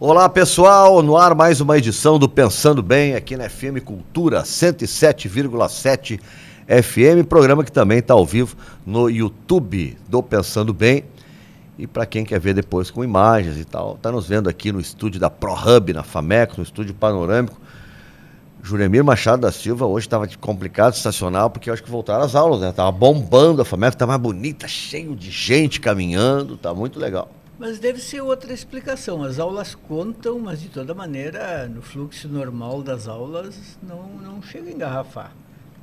Olá pessoal, no ar mais uma edição do Pensando Bem, aqui na FM Cultura 107,7 FM, programa que também está ao vivo no YouTube do Pensando Bem. E para quem quer ver depois com imagens e tal, está nos vendo aqui no estúdio da ProHub, na FAMEC, no estúdio panorâmico. Juremir Machado da Silva hoje estava complicado estacionar, porque eu acho que voltaram as aulas, né? Tava bombando, a FAMEC tá mais bonita, cheio de gente caminhando, tá muito legal. Mas deve ser outra explicação. As aulas contam, mas de toda maneira, no fluxo normal das aulas, não chega a engarrafar.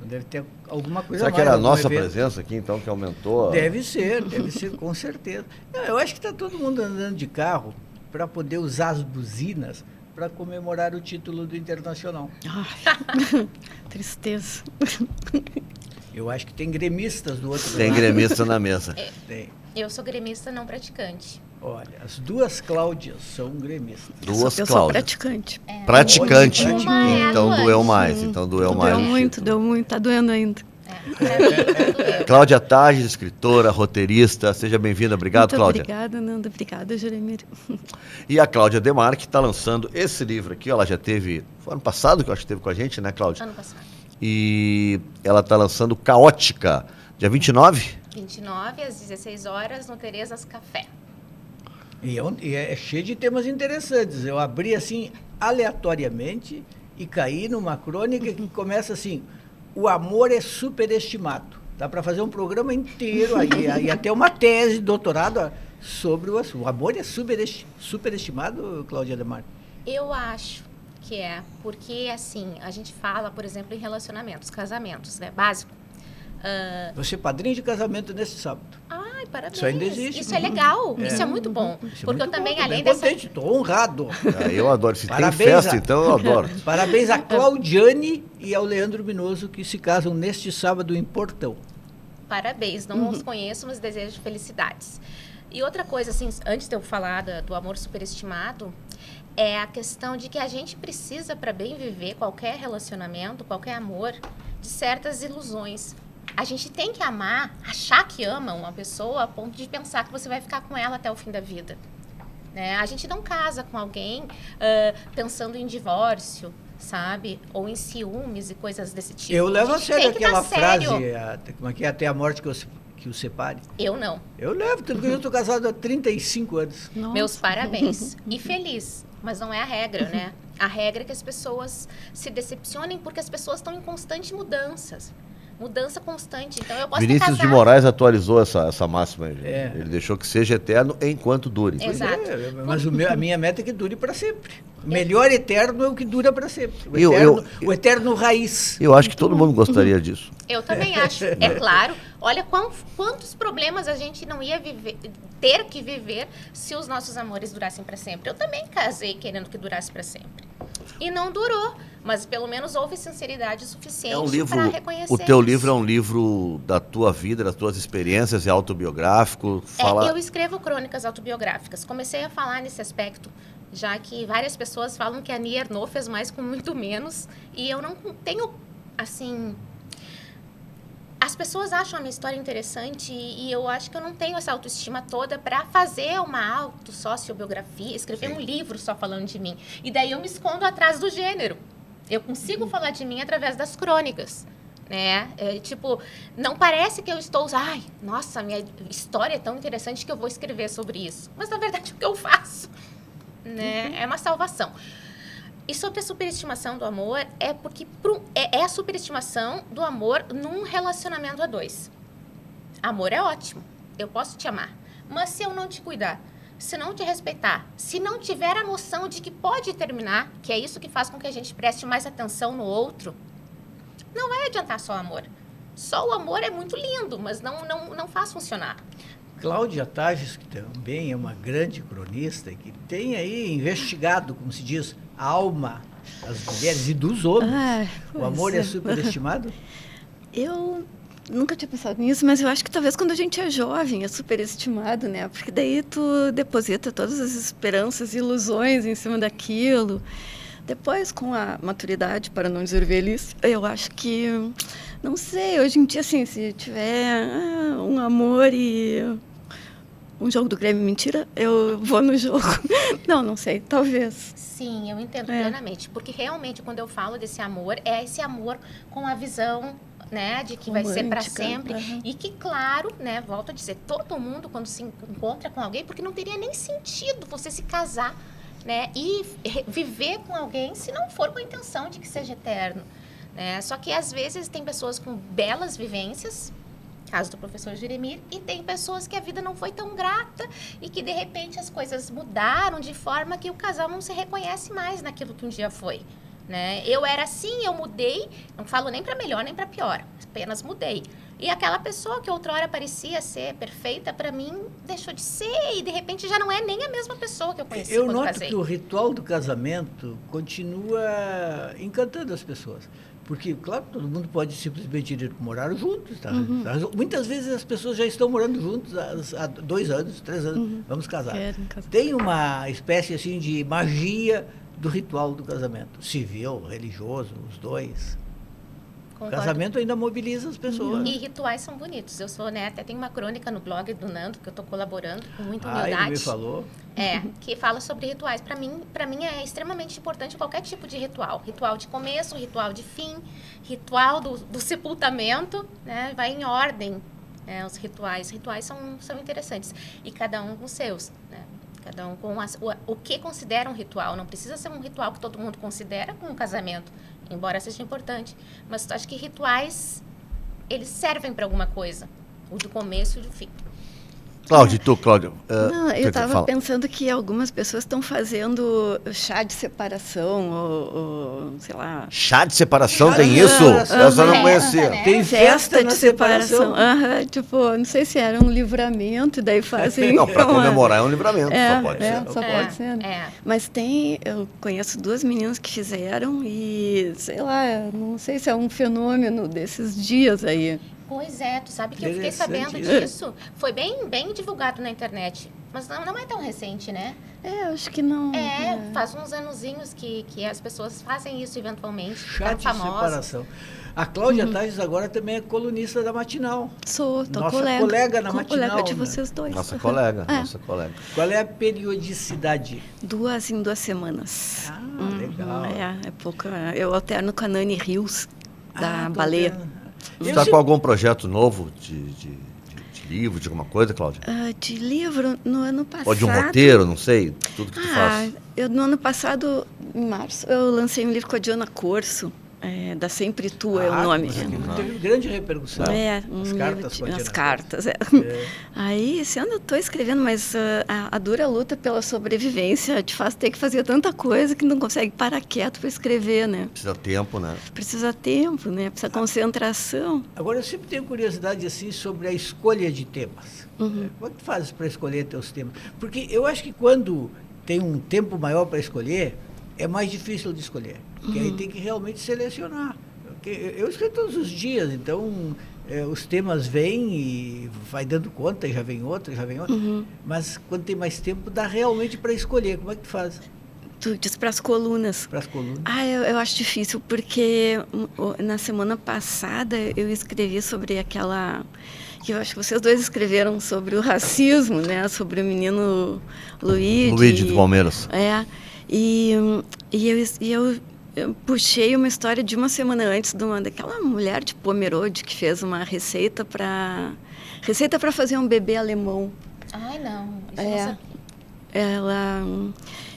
Deve ter alguma coisa mais. Será que era a nossa presença aqui, então, que aumentou? Deve ser, com certeza. Não, eu acho que está todo mundo andando de carro para poder usar as buzinas para comemorar o título do Internacional. Ai, tristeza. Eu acho que tem gremistas do outro lado. Tem gremista na mesa. Tem. Eu sou gremista não praticante. Olha, as duas Cláudias são gremistas. Duas eu Cláudias. sou praticante. Praticante. Então atuante. doeu mais. Então doeu mais. Deu muito, tá doendo ainda. Cláudia Tages, escritora, roteirista, seja bem-vinda. Obrigado, Cláudia. Obrigada, Nanda. Obrigada, Juremir. E a Cláudia Demarque está lançando esse livro aqui, ela já teve, foi ano passado que eu acho que teve com a gente, né, Cláudia? Ano passado. E ela está lançando Caótica, dia 29? 29 às 16 horas no Terezas Café. E é cheio de temas interessantes. Eu abri assim, aleatoriamente, e caí numa crônica que começa assim: o amor é superestimado. Dá para fazer um programa inteiro, aí até uma tese de doutorado sobre o assunto. O amor é superestimado, Cláudia Demarque? Eu acho que é, porque assim, a gente fala, por exemplo, em relacionamentos, casamentos, né, básico. Você é padrinho de casamento nesse sábado. Ai, parabéns. Isso ainda existe. Isso é legal, isso é muito bom. Isso é porque muito eu também, bom, além bem dessa... contente, estou honrado. Eu adoro. Se Parabéns tem festa, então eu adoro. Parabéns a Claudiane e ao Leandro Minoso, que se casam neste sábado em Portão. Parabéns, não os conheço, mas desejo felicidades. E outra coisa, assim, antes de eu falar do amor superestimado, é a questão de que a gente precisa, para bem viver qualquer relacionamento, qualquer amor, de certas ilusões. A gente tem que amar, achar que ama uma pessoa a ponto de pensar que você vai ficar com ela até o fim da vida. Né? A gente não casa com alguém pensando em divórcio, sabe? Ou em ciúmes e coisas desse tipo. Eu levo a sério aquela frase, sério. como é que é, até a morte que o separe. Eu não. Eu levo, tanto que eu estou casado há 35 anos. Nossa. Meus parabéns. E feliz. Mas não é a regra, né? A regra é que as pessoas se decepcionem porque as pessoas estão em constantes mudanças. Mudança constante. Então eu posso Vinícius de Moraes atualizou essa máxima. Ele deixou que seja eterno enquanto dure. Exato. Mas a minha meta é que dure para sempre. O melhor eterno é o que dura para sempre. O eterno raiz. Eu acho que todo mundo gostaria disso. Eu também acho. É claro. Olha quantos problemas a gente não ia ter que viver se os nossos amores durassem para sempre. Eu também casei querendo que durasse para sempre. E não durou. Mas pelo menos houve sinceridade suficiente para reconhecer. O teu livro é um livro da tua vida, das tuas experiências, é autobiográfico? Eu escrevo crônicas autobiográficas. Comecei a falar nesse aspecto, já que várias pessoas falam que a Nia Ernaux fez mais com muito menos. E eu não tenho, assim... As pessoas acham a minha história interessante e eu acho que eu não tenho essa autoestima toda para fazer uma autossociobiografia, escrever um livro só falando de mim. E daí eu me escondo atrás do gênero. Eu consigo falar de mim através das crônicas, né? Não parece que eu estou... Ai, nossa, minha história é tão interessante que eu vou escrever sobre isso. Mas, na verdade, o que eu faço, né? É uma salvação. E sobre a superestimação do amor, é porque é a superestimação do amor num relacionamento a dois. Amor é ótimo, eu posso te amar. Mas se eu não te cuidar, se não te respeitar, se não tiver a noção de que pode terminar, que é isso que faz com que a gente preste mais atenção no outro, não vai adiantar só o amor. Só o amor é muito lindo, mas não faz funcionar. Cláudia Tages, que também é uma grande cronista, que tem aí investigado, como se diz, a alma das mulheres e dos homens. O amor é superestimado? Eu nunca tinha pensado nisso, mas eu acho que talvez quando a gente é jovem é superestimado, né? Porque daí tu deposita todas as esperanças e ilusões em cima daquilo. Depois, com a maturidade, para não dizer velhice, eu acho que, não sei, hoje em dia, assim, se tiver um amor e um jogo do Grêmio, mentira, eu vou no jogo. Não sei, talvez. Sim, eu entendo plenamente. Porque realmente, quando eu falo desse amor, é esse amor com a visão, né, de que vai ser para Romântica, sempre. E que, claro, né, volto a dizer, todo mundo, quando se encontra com alguém, porque não teria nem sentido você se casar, né, e viver com alguém se não for com a intenção de que seja eterno. Né? Só que, às vezes, tem pessoas com belas vivências, caso do professor Jeremir, e tem pessoas que a vida não foi tão grata e que, de repente, as coisas mudaram de forma que o casal não se reconhece mais naquilo que um dia foi. Né? Eu era assim, eu mudei, não falo nem para melhor nem para pior, apenas mudei. E aquela pessoa que outrora parecia ser perfeita, para mim, deixou de ser e, de repente, já não é nem a mesma pessoa que eu conheci quando noto casei. que o ritual do casamento continua encantando as pessoas. Porque, claro, todo mundo pode simplesmente ir morar juntos. Tá? Muitas vezes as pessoas já estão morando juntos há 2 anos, 3 anos. Vamos casar. Tem uma espécie assim de magia do ritual do casamento. Civil, religioso, os dois. Concordo. O casamento ainda mobiliza as pessoas. E rituais são bonitos. Eu sou, né, até tem uma crônica no blog do Nando, que eu estou colaborando com muita humildade. Ele me falou. Que fala sobre rituais. Para mim é extremamente importante qualquer tipo de ritual. Ritual de começo, ritual de fim, ritual do sepultamento, né? Vai em ordem, né, os rituais. Rituais são interessantes. E cada um com os seus, né? Cada um com o que considera um ritual. Não precisa ser um ritual que todo mundo considera como um casamento, embora seja importante. Mas acho que rituais, eles servem para alguma coisa. O do começo e do fim. Cláudia. Não, eu estava pensando que algumas pessoas estão fazendo chá de separação, ou sei lá. Chá de separação tem isso? Essa eu não conhecia. Né? Tem festa de separação. Tipo, não sei se era um livramento, e daí fazem. Não, para comemorar é um livramento, só pode ser. Só pode ser, né? Mas eu conheço 2 meninas que fizeram e, sei lá, não sei se é um fenômeno desses dias aí. Pois é, tu sabe que eu fiquei sabendo disso. Foi bem divulgado na internet. Mas não é tão recente, né? Acho que não. Faz uns anozinhos que as pessoas fazem isso eventualmente. Chá de separação. A Cláudia Tages agora também é colunista da Matinal. Tô nossa colega na Matinal. Colega de vocês dois. Nossa colega. Qual é a periodicidade? 2 em 2 semanas. Legal. É pouco. Eu alterno com a Nani Rios, da Baleia. Você está com algum projeto novo de livro, de alguma coisa, Cláudia? De livro, no ano passado... Ou de um roteiro, não sei, tudo que tu faz. No ano passado, em março, eu lancei um livro com a Diana Corso, da Sempre Tu é o nome. Teve grande repercussão. As cartas. Aí, esse ano eu estou escrevendo, mas a dura luta pela sobrevivência te faz ter que fazer tanta coisa que não consegue parar quieto para escrever, né? Precisa tempo, né? Precisa tempo, né? Precisa concentração. Agora, eu sempre tenho curiosidade, assim, sobre a escolha de temas. Como é que tu fazes para escolher teus temas? Porque eu acho que quando tem um tempo maior para escolher, é mais difícil de escolher. Porque aí tem que realmente selecionar. Eu escrevo todos os dias, então os temas vêm e vai dando conta, e já vem outra. Mas quando tem mais tempo, dá realmente para escolher. Como é que tu faz? Tu diz para as colunas. Para as colunas. Eu acho difícil, porque na semana passada eu escrevi sobre aquela... que eu acho que vocês dois escreveram sobre o racismo, né? Sobre o menino Luigi. Luigi do Palmeiras. E eu puxei uma história de uma semana antes daquela mulher de Pomerode que fez uma receita para fazer um bebê alemão. Ai, não. Isso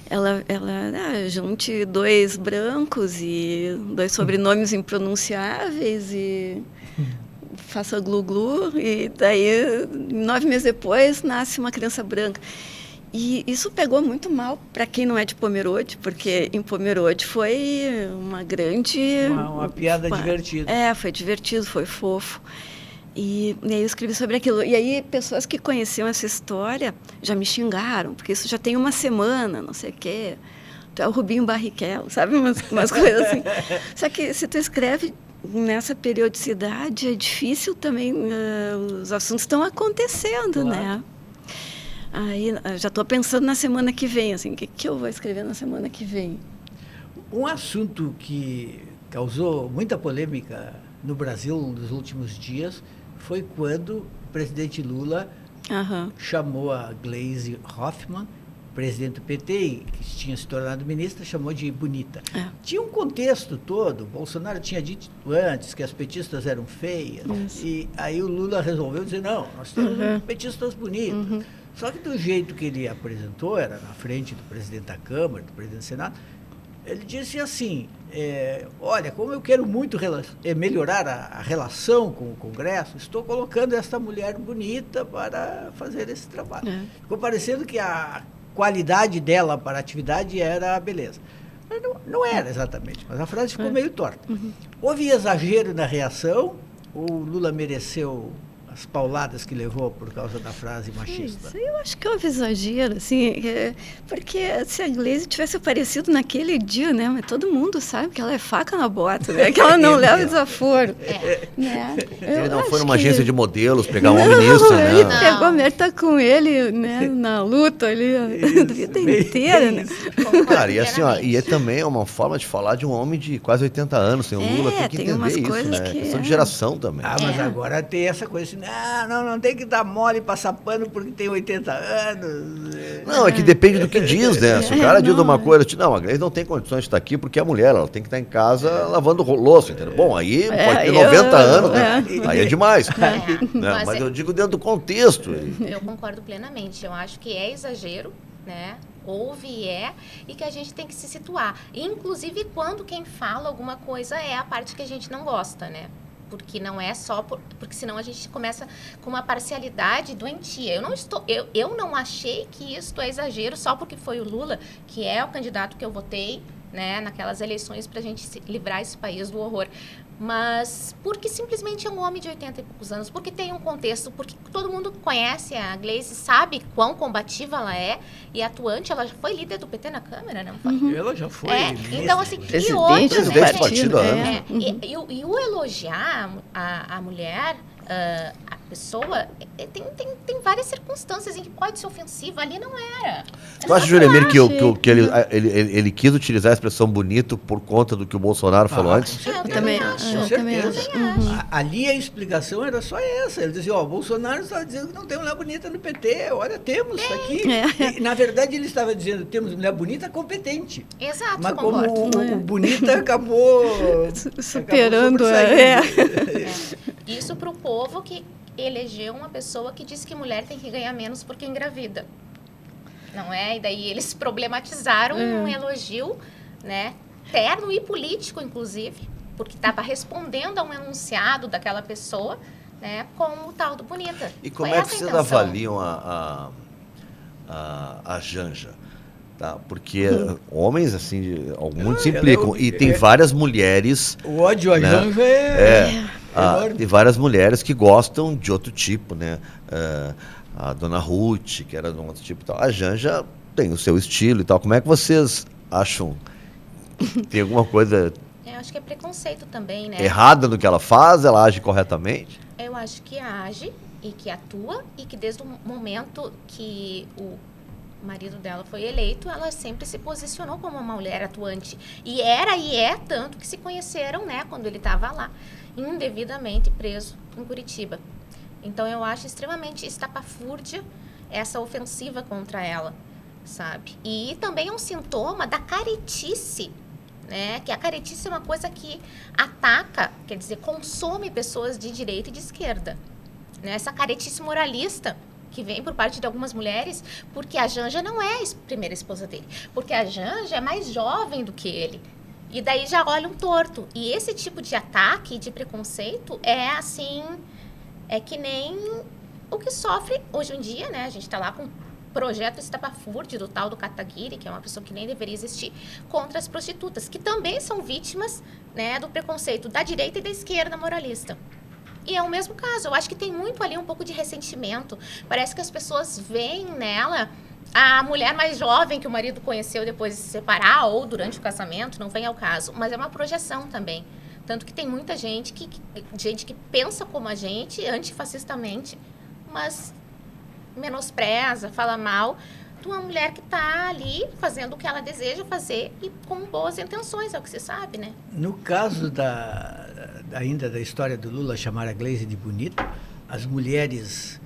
Ela junte 2 brancos e 2 sobrenomes impronunciáveis e faça glu-glu, e daí 9 meses depois nasce uma criança branca. E isso pegou muito mal para quem não é de Pomerode, porque em Pomerode foi uma grande... Uma piada divertida. Foi divertido, foi fofo. E aí eu escrevi sobre aquilo. E aí pessoas que conheciam essa história já me xingaram, porque isso já tem 1 semana, não sei o quê. Tu é o Rubinho Barrichello, sabe? Umas coisas assim. Só que se tu escreve nessa periodicidade, é difícil também, os assuntos estão acontecendo, né? Aí já estou pensando na semana que vem, assim, o que eu vou escrever na semana que vem. Um assunto que causou muita polêmica no Brasil nos últimos dias foi quando o presidente Lula Aham. chamou a Gleisi Hoffmann, presidente do PT, que tinha se tornado ministra, chamou de bonita. É. Tinha um contexto todo, Bolsonaro tinha dito antes que as petistas eram feias, Isso. e aí o Lula resolveu dizer, não, nós temos petistas bonitas. Só que do jeito que ele apresentou, era na frente do presidente da Câmara, do presidente do Senado, ele disse assim, olha, como eu quero muito melhorar a relação com o Congresso, estou colocando esta mulher bonita para fazer esse trabalho. É. Ficou parecendo que a qualidade dela para a atividade era a beleza. Mas não era exatamente, mas a frase ficou meio torta. Houve exagero na reação, o Lula mereceu as pauladas que levou por causa da frase machista? Isso, eu acho que houve exagero, assim, porque se a Gleisi tivesse aparecido naquele dia, né, mas todo mundo sabe que ela é faca na bota, né, que ela não leva desaforo. Né? Ele não Eu foi numa acho que- agência de modelos pegar uma Não, ministra, né? ele Não. pegou a Merta com ele, né, na luta ali, a vida inteira, né? Concordo Cara, e assim, ó, plenamente. e é também uma forma de falar de um homem de quase 80 anos, tem o Lula, tem que tem entender umas isso, coisas né? que Questão de é. geração também. Ah, mas agora tem essa coisa assim, não tem que dar mole e passar pano porque tem 80 anos. Não, é que depende do que diz, né? Se o cara diz não, uma coisa, não, a Gleisi não tem condições de estar aqui porque é mulher, ela tem que estar em casa lavando louça, entendeu? Bom, aí pode ter 90 anos, né? Aí é demais. Né? Mas Mas é- eu digo dentro do contexto. Eu concordo plenamente. Eu acho que é exagero, né? Houve e e que a gente tem que se situar. Inclusive, quando quem fala alguma coisa é a parte que a gente não gosta, né? Porque não é só porque senão a gente começa com uma parcialidade doentia. Eu não achei que isto é exagero só porque foi o Lula, que é o candidato que eu votei, né, naquelas eleições para a gente livrar esse país do horror. Mas porque simplesmente é um homem de 80 e poucos anos, porque tem um contexto, porque todo mundo conhece a Gleisi, sabe quão combativa ela é e atuante. Ela já foi líder do PT na Câmara, não foi? Ela já foi. Então, assim, e Presidente outros, do né, partido, gente? E o elogiar a mulher, a pessoa, tem várias circunstâncias em que pode ser ofensiva. Ali não era. Tu acha, Juremir, que achei. ele quis utilizar a expressão bonito por conta do que o Bolsonaro falou antes? Com certeza. também acho. Com eu também certeza. acho. Ali a explicação era só essa. Ele dizia, ó, Bolsonaro estava dizendo que não tem mulher bonita no PT. Olha, temos, está aqui. E, na verdade, ele estava dizendo, temos mulher bonita competente. Exato, Mas concordo. como o bonita acabou Superando, Isso para o povo que elegeu uma pessoa que disse que mulher tem que ganhar menos porque engravida. Não é? E daí eles problematizaram um elogio, né, terno e político, inclusive, porque estava respondendo a um enunciado daquela pessoa, né, com o tal do bonita. E como Foi é que essa a vocês intenção. avaliam a Janja? Tá? Porque homens, assim, muitos se implicam. E tem várias mulheres. O ódio a Né? Janja é enorme. Tem várias mulheres que gostam de outro tipo, né? A dona Ruth, que era de um outro tipo e tal. A Janja tem o seu estilo e tal. Como é que vocês acham? Tem alguma coisa Eu acho que é preconceito também, né? errada no que ela faz? Ela age corretamente? Eu acho que age e que atua e que desde o momento que o marido dela foi eleito, ela sempre se posicionou como uma mulher atuante. E é tanto que se conheceram, né, quando ele estava lá, indevidamente preso em Curitiba. Então eu acho extremamente estapafúrdia essa ofensiva contra ela, sabe? E também é um sintoma da caretice, né? Que a caretice é uma coisa que ataca, quer dizer, consome pessoas de direita e de esquerda. Né? Essa caretice moralista que vem por parte de algumas mulheres, porque a Janja não é a primeira esposa dele, porque a Janja é mais jovem do que ele. E daí já olham torto. E esse tipo de ataque, de preconceito, é assim, é que nem o que sofre hoje em dia, né? A gente está lá com projeto estapafúrdio do tal do Kataguiri, que é uma pessoa que nem deveria existir, contra as prostitutas, que também são vítimas, né, do preconceito da direita e da esquerda moralista. E é o mesmo caso. Eu acho que tem muito ali um pouco de ressentimento. Parece que as pessoas veem nela a mulher mais jovem que o marido conheceu depois de se separar ou durante o casamento, não vem ao caso. Mas é uma projeção também. Tanto que tem muita gente que pensa como a gente, antifascistamente, mas menospreza, fala mal de uma mulher que está ali fazendo o que ela deseja fazer e com boas intenções, é o que se sabe, né? No caso ainda da história do Lula chamar a Gleisi de bonita, as mulheres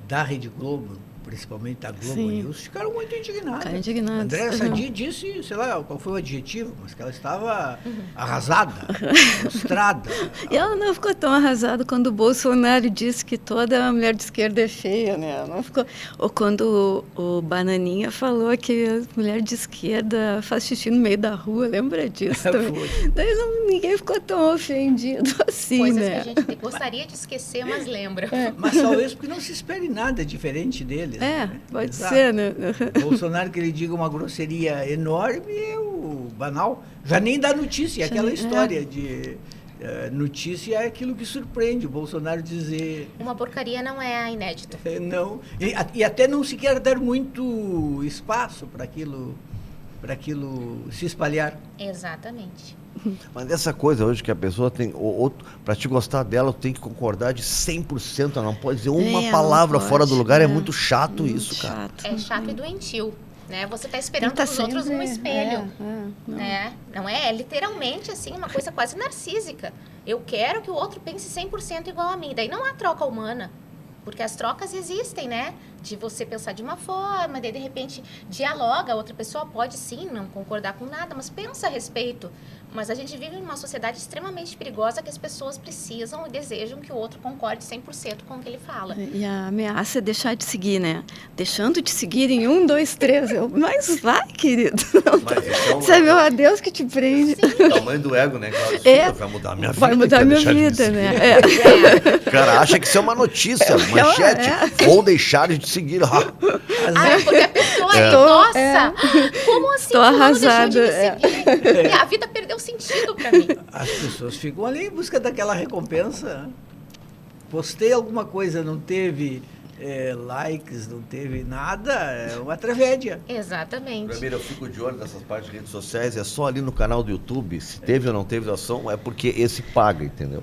da Rede Globo, principalmente da Globo Sim. News, ficaram muito indignadas. Ficaram indignadas. Andréa Sadi disse, sei lá, qual foi o adjetivo, mas que ela estava arrasada, frustrada. E ela não ficou tão arrasada quando o Bolsonaro disse que toda mulher de esquerda é feia, né? Ela não ficou... Ou quando o Bananinha falou que a mulher de esquerda faz xixi no meio da rua, lembra disso também? Daí ninguém ficou tão ofendido assim, Coisas né? que a gente gostaria de esquecer, mas lembra. Mas talvez porque não se espere nada diferente deles. É, né? pode Exato. ser, né? Bolsonaro que ele diga uma grosseria enorme é o banal. Já nem dá notícia, Já aquela nem- história de notícia é aquilo que surpreende. O Bolsonaro dizer Uma porcaria não é inédito. não. E até não se quer dar muito espaço para aquilo se espalhar. Exatamente. Mas essa coisa hoje que a pessoa tem, para te gostar dela, tem que concordar de 100%, ela não pode dizer uma não palavra pode, fora do lugar, é né? muito chato Muito isso, cara. chato. É chato e doentio, né? Você está esperando Tá dos outros um sempre- espelho. não. Né? Não é? É literalmente assim, uma coisa quase narcísica. Eu quero que o outro pense 100% igual a mim. Daí não há troca humana. Porque as trocas existem, né? De você pensar de uma forma, daí de repente dialoga, a outra pessoa pode sim não concordar com nada, mas pensa a respeito. Mas a gente vive em uma sociedade extremamente perigosa que as pessoas precisam e desejam que o outro concorde 100% com o que ele fala. E a ameaça é deixar de seguir, né? Deixando de seguir em 1, 2, 3. Mas vai, querido. Mas então, Isso é meu adeus que te prende. o tamanho do ego, né? Claro, É. vai mudar a minha vida. Vai mudar quer a minha deixar de me vida, seguir. né? É. O cara acha que isso é uma notícia, manchete. Vou deixar de te seguir. Ah, porque a pessoa É. nossa, como assim? Tô Fulano deixou de me arrasada, seguir? A vida perdeu sentido pra mim. As pessoas ficam ali em busca daquela recompensa. Postei alguma coisa, não teve likes, não teve nada, é uma tragédia. Exatamente. Primeiro, eu fico de olho nessas partes de redes sociais, é só ali no canal do YouTube, se teve ou não teve ação, é porque esse paga, entendeu?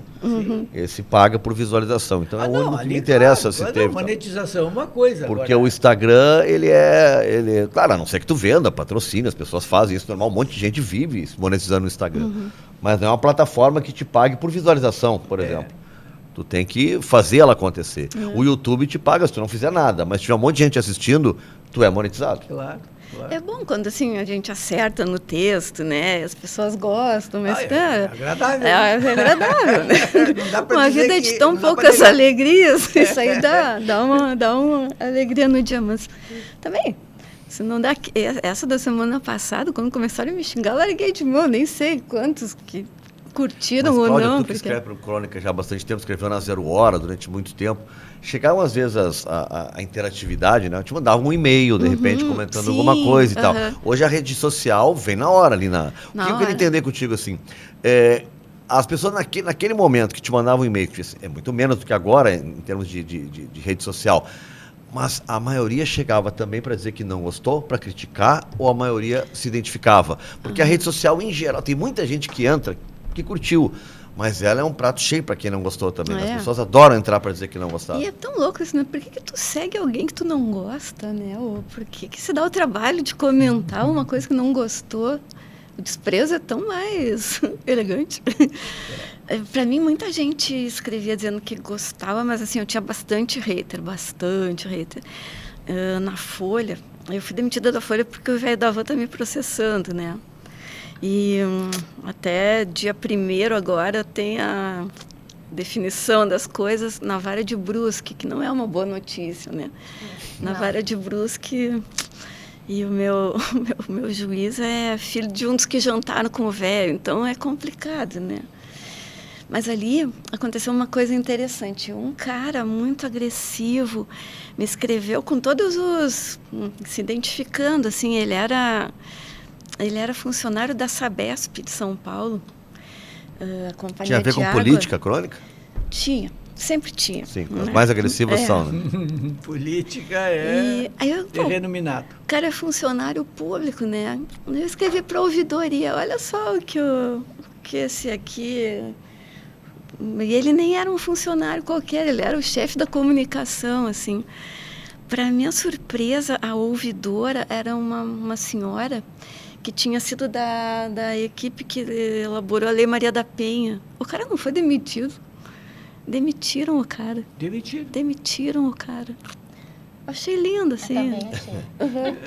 Esse paga por visualização, então é o único que me interessa se teve. Monetização é uma coisa. Porque agora, o Instagram, ele é... Claro, a não ser que tu venda, patrocina, as pessoas fazem isso normal, um monte de gente vive monetizando no Instagram. Mas não é uma plataforma que te pague por visualização, por exemplo. Tu tem que fazer ela acontecer. O YouTube te paga se tu não fizer nada, mas se tiver um monte de gente assistindo, tu é monetizado. Claro. É bom quando assim a gente acerta no texto, né? As pessoas gostam, mas É agradável. é agradável, né? Não dá pra Uma dizer vida que de tão não dá pra poucas negar. alegrias, isso aí dá uma alegria no dia, mas também, se não dá... Essa da semana passada, quando começaram a me xingar, eu larguei de mão, nem sei quantos que curtiram Mas, ou Cláudia, não. tu que escreve para o Crônica já há bastante tempo, escreveu na Zero Hora durante muito tempo. Chegavam às vezes a interatividade, né? Eu te mandava um e-mail, de repente, comentando sim, alguma coisa e tal. aham. Hoje a rede social vem na hora ali. O que eu queria hora. entender contigo, assim, as pessoas naquele momento que te mandavam um e-mail, que é muito menos do que agora em termos de rede social, mas a maioria chegava também para dizer que não gostou, para criticar, ou a maioria se identificava? Porque a rede social, em geral, tem muita gente que entra, que curtiu, mas ela é um prato cheio para quem não gostou também. Né? As pessoas adoram entrar para dizer que não gostaram. E é tão louco isso, né? Por que tu segue alguém que tu não gosta, né? Ou por que você dá o trabalho de comentar uma coisa que não gostou? O desprezo é tão mais elegante. Para mim, muita gente escrevia dizendo que gostava, mas assim, eu tinha bastante hater. Na Folha, eu fui demitida da Folha porque o velho da van tá me processando, né? E até dia 1º agora tem a definição das coisas na vara de Brusque, que não é uma boa notícia, né? Na vara de Brusque... E o meu juiz é filho de um dos que jantaram com o velho, então é complicado, né? Mas ali aconteceu uma coisa interessante. Um cara muito agressivo me escreveu com todos os... se identificando, assim, ele era funcionário da Sabesp de São Paulo, a companhia Tinha a ver de com água. política, Crônica? Tinha, sempre tinha. Sim, né? as mais agressivas são, né? Política é Aí eu, terreno minado. O cara é funcionário público, né? Eu escrevi para a ouvidoria, olha só o que esse aqui... E ele nem era um funcionário qualquer, ele era o chefe da comunicação, assim. Para minha surpresa, a ouvidora era uma senhora que tinha sido da equipe que elaborou a Lei Maria da Penha. O cara não foi demitido. Demitiram o cara. Demitido. Demitiram o cara. Achei lindo, Eu assim. também achei.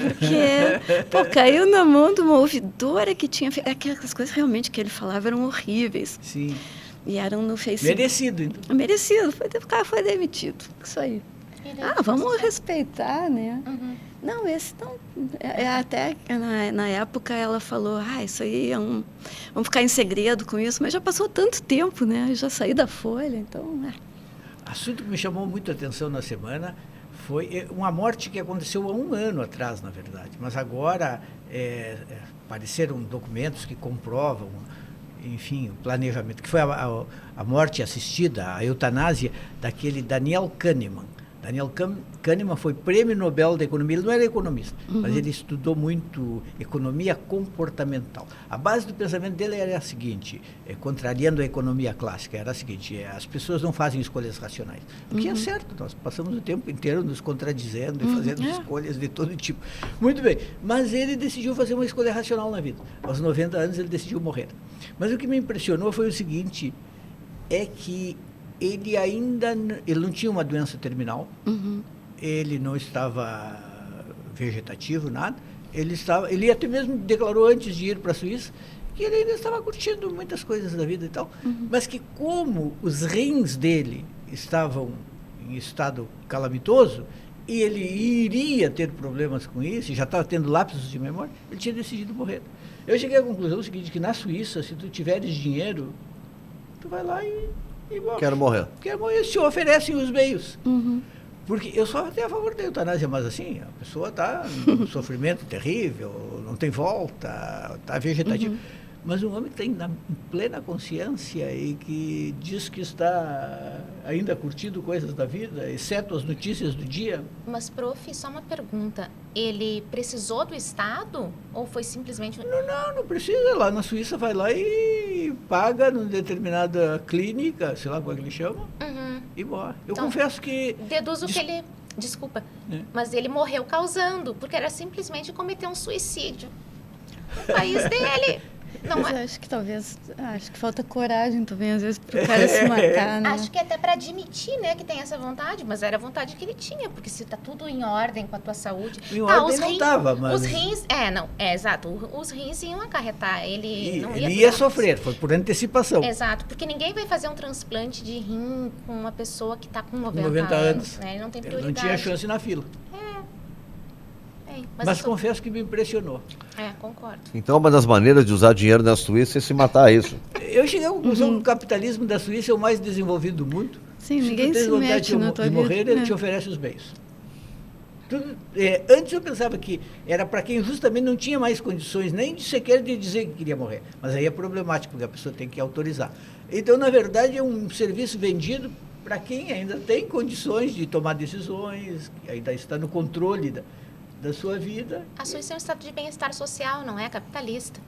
Porque, pô, caiu na mão de uma ouvidora que tinha feito. Aquelas coisas realmente que ele falava eram horríveis. Sim. E eram no Facebook. Merecido, então. Merecido. O cara foi demitido. Isso aí. Vamos respeitar, né? Uhum. Não, esse não. Até na época ela falou, isso aí vamos ficar em segredo com isso, mas já passou tanto tempo, né? Eu já saí da Folha, então. Assunto que me chamou muito a atenção na semana foi uma morte que aconteceu há 1 ano atrás, na verdade. Mas agora apareceram documentos que comprovam, enfim, o planejamento, que foi a morte assistida, a eutanásia daquele Daniel Kahneman. Daniel Kahneman foi prêmio Nobel da Economia. Ele não era economista, mas ele estudou muito economia comportamental. A base do pensamento dele era a seguinte, contrariando a economia clássica, era a seguinte, as pessoas não fazem escolhas racionais. O que é certo, nós passamos o tempo inteiro nos contradizendo e fazendo escolhas de todo tipo. Muito bem, mas ele decidiu fazer uma escolha racional na vida. Aos 90 anos ele decidiu morrer. Mas o que me impressionou foi o seguinte, é que ele não tinha uma doença terminal, ele não estava vegetativo, nada, ele até mesmo declarou antes de ir para a Suíça que ele ainda estava curtindo muitas coisas da vida e tal, mas que como os rins dele estavam em estado calamitoso, e ele iria ter problemas com isso, já estava tendo lapsos de memória, ele tinha decidido morrer. Eu cheguei à conclusão seguinte, que na Suíça, se tu tiveres dinheiro, tu vai lá e morre. Quero morrer. Quero morrer, se oferecem os meios. Porque eu sou até a favor da eutanásia, mas assim, a pessoa está num sofrimento terrível, não tem volta, está vegetativa. Mas um homem que tem em plena consciência e que diz que está ainda curtindo coisas da vida, exceto as notícias do dia. Mas, prof, só uma pergunta. Ele precisou do Estado ou foi simplesmente... Não precisa. Lá na Suíça vai lá e paga numa determinada clínica, sei lá como é que ele chama, e morre. Eu Então, confesso que... Deduzo que ele... Desculpa, mas ele morreu causando, porque era simplesmente cometer um suicídio. No país dele... Não, mas eu acho que acho que falta coragem também, às vezes, para o cara se matar, né? Acho que até para admitir, né, que tem essa vontade, mas era a vontade que ele tinha, porque se tá tudo em ordem com a tua saúde... Em ordem não estava, mas... Os rins, exato, os rins iam acarretar, ele não ia... Ele ia sofrer, foi por antecipação. Exato, porque ninguém vai fazer um transplante de rim com uma pessoa que está com 90 anos, né? Ele não tem prioridade. Ele não tinha chance na fila. Mas confesso que me impressionou. Concordo. Então, uma das maneiras de usar dinheiro na Suíça é se matar, isso. Eu cheguei à conclusão que o capitalismo da Suíça é o mais desenvolvido do mundo. Sim, se ninguém se mete na tua vida. Se morrer, ele te oferece os meios. Antes eu pensava que era para quem justamente não tinha mais condições nem de sequer de dizer que queria morrer. Mas aí é problemático, porque a pessoa tem que autorizar. Então, na verdade, é um serviço vendido para quem ainda tem condições de tomar decisões, que ainda está no controle da sua vida. A Suíça é um estado de bem-estar social, não é capitalista.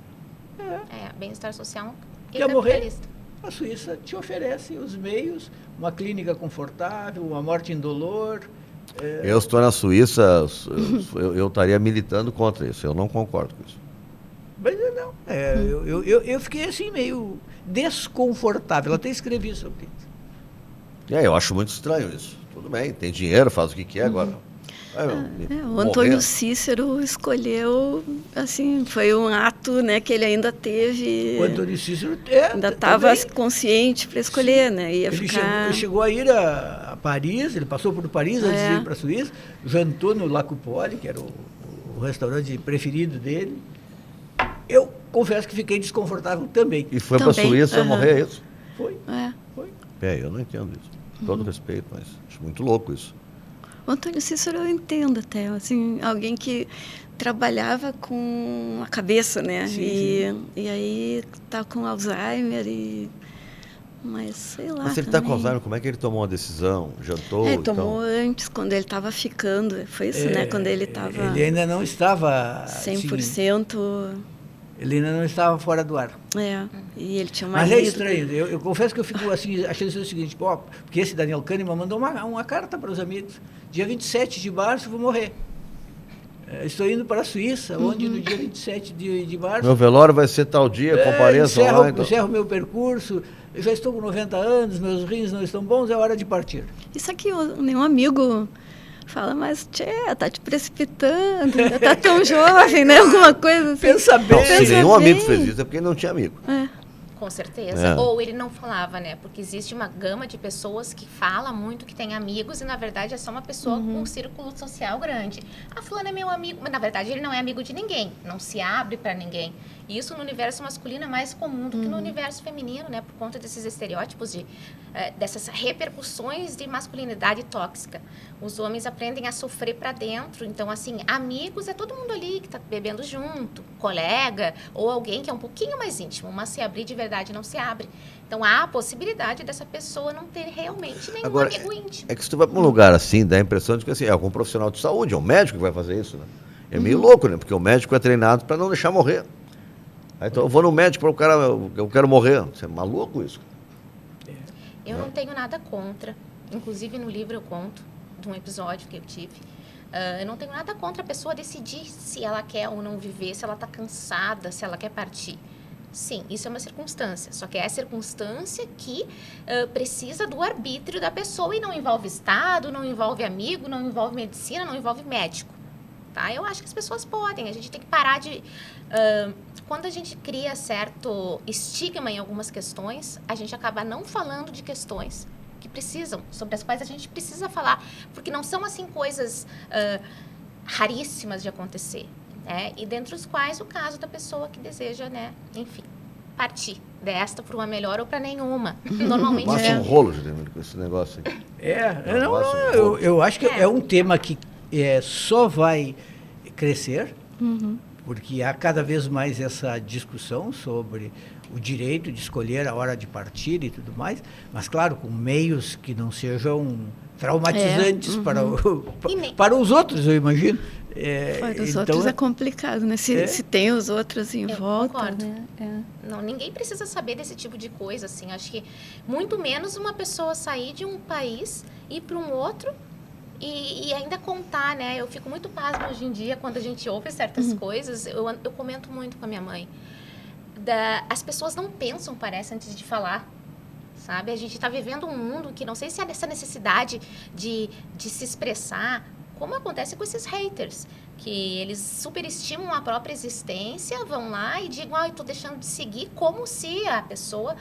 Bem-estar social e quer capitalista. Morrer? A Suíça te oferece os meios, uma clínica confortável, uma morte indolor. Eu estou na Suíça, eu estaria militando contra isso, eu não concordo com isso. Mas não, eu fiquei assim meio desconfortável, até escrevi sobre isso. Eu acho muito estranho isso. Tudo bem, tem dinheiro, faz o que quer agora. O Antônio Cícero escolheu, assim, foi um ato, né, que ele ainda teve. O Antônio Cícero ainda estava consciente para escolher, né? Ele chegou a ir a Paris, ele passou por Paris antes de ir para a Suíça, jantou no La Coupole, que era o restaurante preferido dele. Eu confesso que fiquei desconfortável também. E foi para a Suíça morrer, é isso? Foi. Eu não entendo isso. Com todo respeito, mas acho muito louco isso. O Antônio Cícero eu entendo até, assim, alguém que trabalhava com a cabeça, né? Sim. E aí tá com Alzheimer mas sei lá. Mas se ele está com Alzheimer, como é que ele tomou uma decisão? Jantou? Tomou antes, quando ele estava ficando. Foi isso, né? Quando ele estava... Ele ainda não estava... 100%... Ele ainda não estava fora do ar. E ele tinha uma... Mas é estranho, eu confesso que eu fico assim, achando o seguinte, porque esse Daniel Kahneman mandou uma carta para os amigos. Dia 27 de março vou morrer. Estou indo para a Suíça, onde no dia 27 de março... Meu velório vai ser tal dia, compareça lá. Encerro o meu percurso, eu já estou com 90 anos, meus rins não estão bons, é hora de partir. Isso aqui, nenhum amigo fala, mas tá te precipitando, ainda tá tão jovem, né? Alguma coisa assim. Pensa bem. Não, se Pensa nenhum amigo bem. fez isso, é porque ele não tinha amigo. Com certeza. É. Ou ele não falava, né? Porque existe uma gama de pessoas que fala muito, que tem amigos, e na verdade é só uma pessoa com um círculo social grande. Ah, fulano é meu amigo, mas na verdade ele não é amigo de ninguém, não se abre para ninguém. E isso no universo masculino é mais comum do que no universo feminino, né? Por conta desses estereótipos, dessas repercussões de masculinidade tóxica. Os homens aprendem a sofrer para dentro. Então, assim, amigos é todo mundo ali que tá bebendo junto, colega, ou alguém que é um pouquinho mais íntimo, mas se abrir de verdade não se abre. Então, há a possibilidade dessa pessoa não ter realmente nenhum Agora, amigo íntimo. é que se tu vai para um lugar assim, dá a impressão de que assim, é algum profissional de saúde, é um médico que vai fazer isso, né? É meio louco, né? Porque o médico é treinado para não deixar morrer. Aí, então, eu vou no médico para o cara, eu quero morrer. Você é maluco isso? Eu não tenho nada contra. Inclusive, no livro eu conto de um episódio que eu tive. Eu não tenho nada contra a pessoa decidir se ela quer ou não viver, se ela está cansada, se ela quer partir. Sim, isso é uma circunstância. Só que é a circunstância que precisa do arbítrio da pessoa e não envolve Estado, não envolve amigo, não envolve medicina, não envolve médico. Tá? Eu acho que as pessoas podem. A gente tem que parar de... quando a gente cria certo estigma em algumas questões, a gente acaba não falando de questões que precisam, sobre as quais a gente precisa falar, porque não são, assim, coisas raríssimas de acontecer, né? E dentre os quais o caso da pessoa que deseja, né, enfim, partir desta para uma melhor ou para nenhuma. Normalmente Passa um rolo, Juliano, com esse negócio aí. Eu acho que é um tema que só vai crescer, porque há cada vez mais essa discussão sobre o direito de escolher a hora de partir e tudo mais, mas, claro, com meios que não sejam traumatizantes para os outros, eu imagino. Para os outros é complicado, né? Se tem os outros em volta, concordo. né? Não, ninguém precisa saber desse tipo de coisa, assim. Acho que muito menos uma pessoa sair de um país, ir para um outro e ainda contar, né? Eu fico muito pasma hoje em dia quando a gente ouve certas coisas. Eu comento muito com a minha mãe. As pessoas não pensam, parece, antes de falar. Sabe? A gente está vivendo um mundo que não sei se há essa necessidade de se expressar, como acontece com esses haters, que eles superestimam a própria existência, vão lá e digam, estou deixando de seguir, como se a pessoa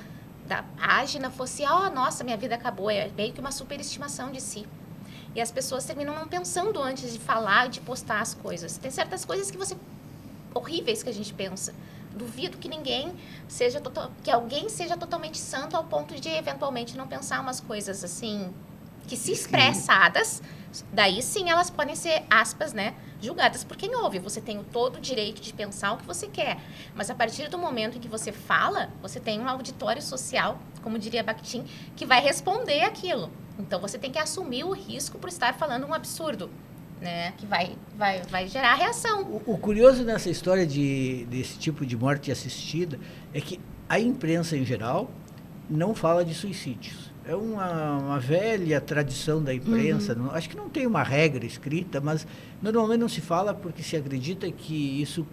da página fosse, nossa, minha vida acabou. É meio que uma superestimação de si. E as pessoas terminam não pensando antes de falar e de postar as coisas. Tem certas coisas horríveis que a gente pensa. Duvido que que alguém seja totalmente santo ao ponto de, eventualmente, não pensar umas coisas assim, que se expressadas, daí sim elas podem ser, aspas, né, julgadas por quem ouve. Você tem todo o direito de pensar o que você quer, mas a partir do momento em que você fala, você tem um auditório social, como diria Bakhtin, que vai responder aquilo. Então, você tem que assumir o risco por estar falando um absurdo, né, que vai gerar reação. O curioso nessa história desse tipo de morte assistida é que a imprensa, em geral, não fala de suicídios. É uma velha tradição da imprensa. Acho que não tem uma regra escrita, mas normalmente não se fala porque se acredita que isso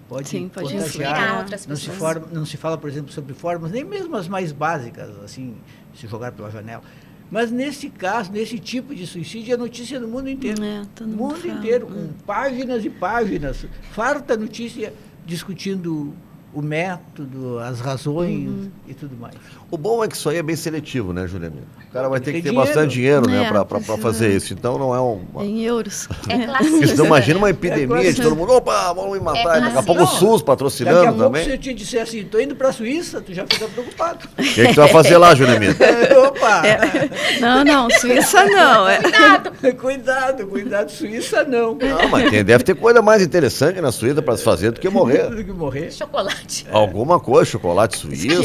pode contagiar. Outras pessoas. Não se fala, por exemplo, sobre formas, nem mesmo as mais básicas, assim, se jogar pela janela. Mas nesse caso, nesse tipo de suicídio, é notícia do mundo inteiro. Todo mundo fala. Inteiro, com páginas e páginas. Farta notícia discutindo o método, as razões e tudo mais. O bom é que isso aí é bem seletivo, né, Juliana? O cara vai ter que ter dinheiro. bastante dinheiro, né, para fazer isso. Então não é uma... Em euros. É classista. Porque senão imagina uma É epidemia de todo mundo, opa, vamos me matar. Daqui a pouco o SUS Daqui a patrocinando pouco, também. se eu te disser assim, estou indo para a Suíça, tu já fica preocupado. O que tu vai fazer lá, Juliana? Opa! Não, Suíça não. Cuidado, Suíça não. Não, mas deve ter coisa mais interessante na Suíça para se fazer do que morrer. Do que morrer. Chocolate. Alguma coisa, chocolate suíço,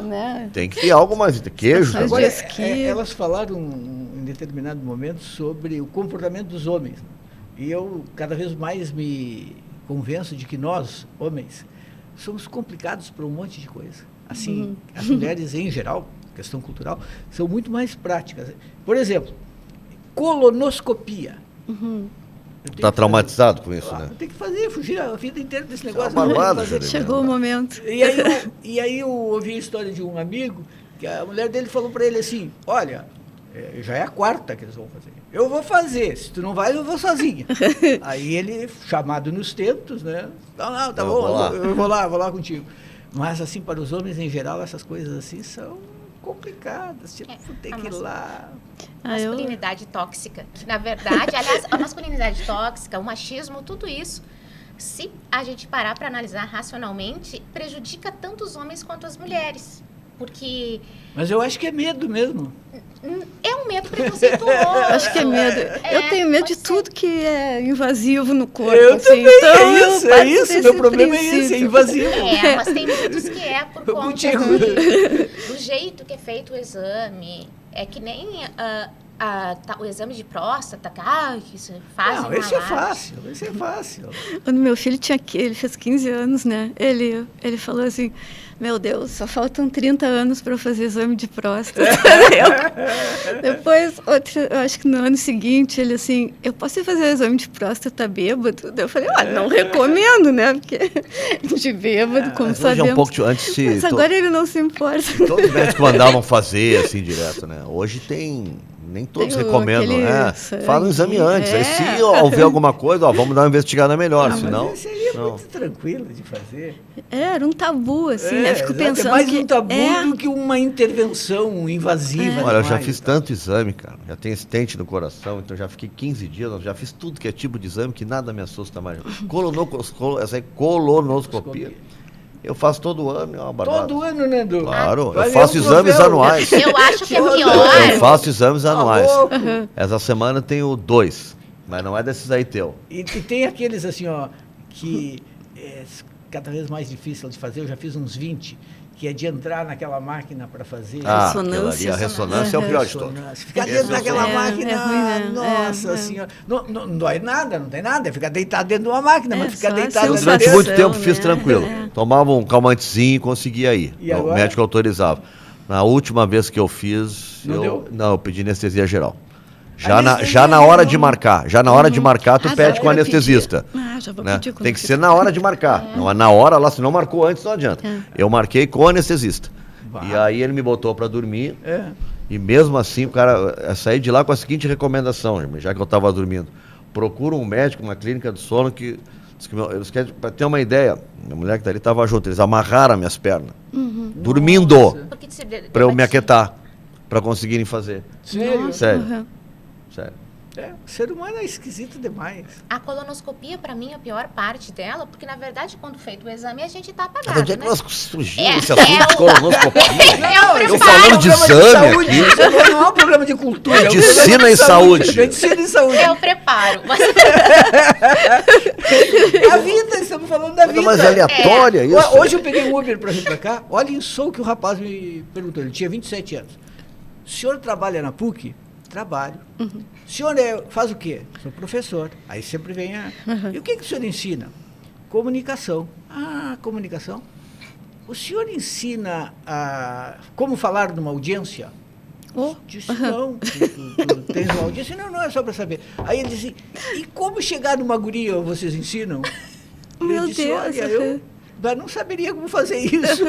né? Tem que ter algo mais, queijo Mas também. esqui. Elas falaram em determinado momento sobre o comportamento dos homens. E eu cada vez mais me convenço de que nós, homens, somos complicados por um monte de coisa. Assim, as mulheres em geral, questão cultural, são muito mais práticas. Por exemplo, colonoscopia. Está traumatizado com isso, né? Tem que fazer, fugir a vida inteira desse negócio. uma barbada, Juliana. Chegou o momento. E aí eu ouvi a história de um amigo, que a mulher dele falou para ele assim, olha, Já é a quarta que eles vão fazer. Eu vou fazer, se tu não vai, eu vou sozinha. Aí ele, chamado nos tentos, né? Não, tá bom, eu vou lá contigo. Mas, assim, para os homens em geral, essas coisas assim são complicadas. Tipo, tem que ir lá. Masculinidade tóxica. Que, na verdade, aliás, a masculinidade tóxica, o machismo, tudo isso, se a gente parar para analisar racionalmente, prejudica tanto os homens quanto as mulheres. Porque... Mas eu acho que é medo mesmo. É um medo preconceituoso. Acho que é medo. Eu tenho medo de tudo que é invasivo no corpo. Eu assim. também, Então, é isso. Meu problema é esse, é invasivo. Mas tem muitos que é por conta do jeito que é feito o exame. É que nem o exame de próstata, que isso faz. Não, esse é fácil. Quando meu filho ele fez 15 anos, né? Ele falou assim, meu Deus, só faltam 30 anos para eu fazer exame de próstata. Depois, eu acho que no ano seguinte, ele assim, eu posso ir fazer o exame de próstata bêbado? Daí eu falei, não recomendo, né? Porque de bêbado, como sabemos. Um pouco antes Mas agora ele não se importa. Todos os médicos mandavam fazer assim direto, né? Hoje nem todos recomendam, né? Fala um exame antes. Aí se houver alguma coisa, vamos dar uma investigada melhor, senão... Mas esse aí é muito tranquilo de fazer. Era um tabu, assim, né? Fico pensando é mais um tabu do que uma intervenção invasiva. Olha, eu já fiz tanto exame, cara. Já tenho stent no coração, então já fiquei 15 dias, já fiz tudo que é tipo de exame que nada me assusta mais. Essa é colonoscopia. Eu faço todo ano, é uma barbada. Todo ano, né, Edu? Claro, eu faço exames anuais. Eu acho que é pior. Eu faço exames anuais. Essa semana eu tenho 2, mas não é desses aí teu. E tem aqueles assim, ó, que é cada vez mais difícil de fazer, eu já fiz uns 20, que é de entrar naquela máquina para fazer. Ressonância. A ressonância é o pior de todos. Ficar dentro daquela máquina, nossa senhora. Não dói nada, não tem nada, é ficar deitado dentro de uma máquina, mas ficar deitado Eu, dentro. durante muito tempo fiz tranquilo. Tomava um calmantezinho e conseguia ir. O médico autorizava. Na última vez que eu fiz, eu pedi anestesia geral. Já na hora de marcar. Já na hora de marcar, tu pede com o anestesista. Já vou Né? pedir com Tem que ser na hora de marcar. Não é na hora lá, se não marcou antes, não adianta. Eu marquei com o anestesista. E aí ele me botou para dormir. E mesmo assim, o cara saí de lá com a seguinte recomendação, já que eu estava dormindo. Procura um médico, uma clínica do sono que... Eles querem, para ter uma ideia, minha mulher que está ali estava junto, eles amarraram minhas pernas. Dormindo. Para eu me aquietar. Para conseguirem fazer. Sério? Sério. O ser humano é esquisito demais. A colonoscopia, para mim, é a pior parte dela, porque, na verdade, quando feito o exame, a gente tá apagado, Onde é que né? nós surgimos esse assunto de colonoscopia? Eu falando de exame aqui. Não é um problema de cultura. Medicina e saúde. Medicina e saúde. Eu preparo. Mas... A vida, estamos falando da vida. Mas aleatória isso. Hoje eu peguei um Uber para vir para cá. Olha só o que o rapaz me perguntou. Ele tinha 27 anos. O senhor trabalha na PUC? Trabalho. O senhor faz o quê? Sou professor. Aí sempre vem E o que o senhor ensina? Comunicação. Comunicação. O senhor ensina como falar numa audiência? Disse, não. Tu tens uma audiência? Não, é só para saber. Aí ele disse, e como chegar numa guria vocês ensinam? Meu disse, Deus. olha, eu não saberia como fazer isso.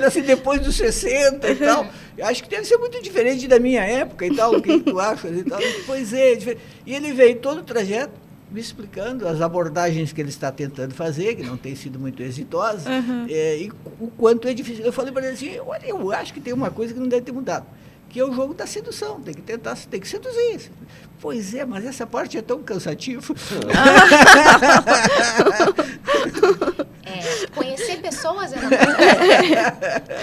Assim, depois dos 60 e tal. Acho que deve ser muito diferente da minha época e tal. O que tu acha e tal? Pois é diferente. E ele veio todo o trajeto me explicando as abordagens que ele está tentando fazer, que não tem sido muito exitosa, e o quanto é difícil. Eu falei para ele assim, olha, eu acho que tem uma coisa que não deve ter mudado, que é o jogo da sedução, tem que seduzir. Pois é, mas essa parte é tão cansativa. Conhecer pessoas é uma coisa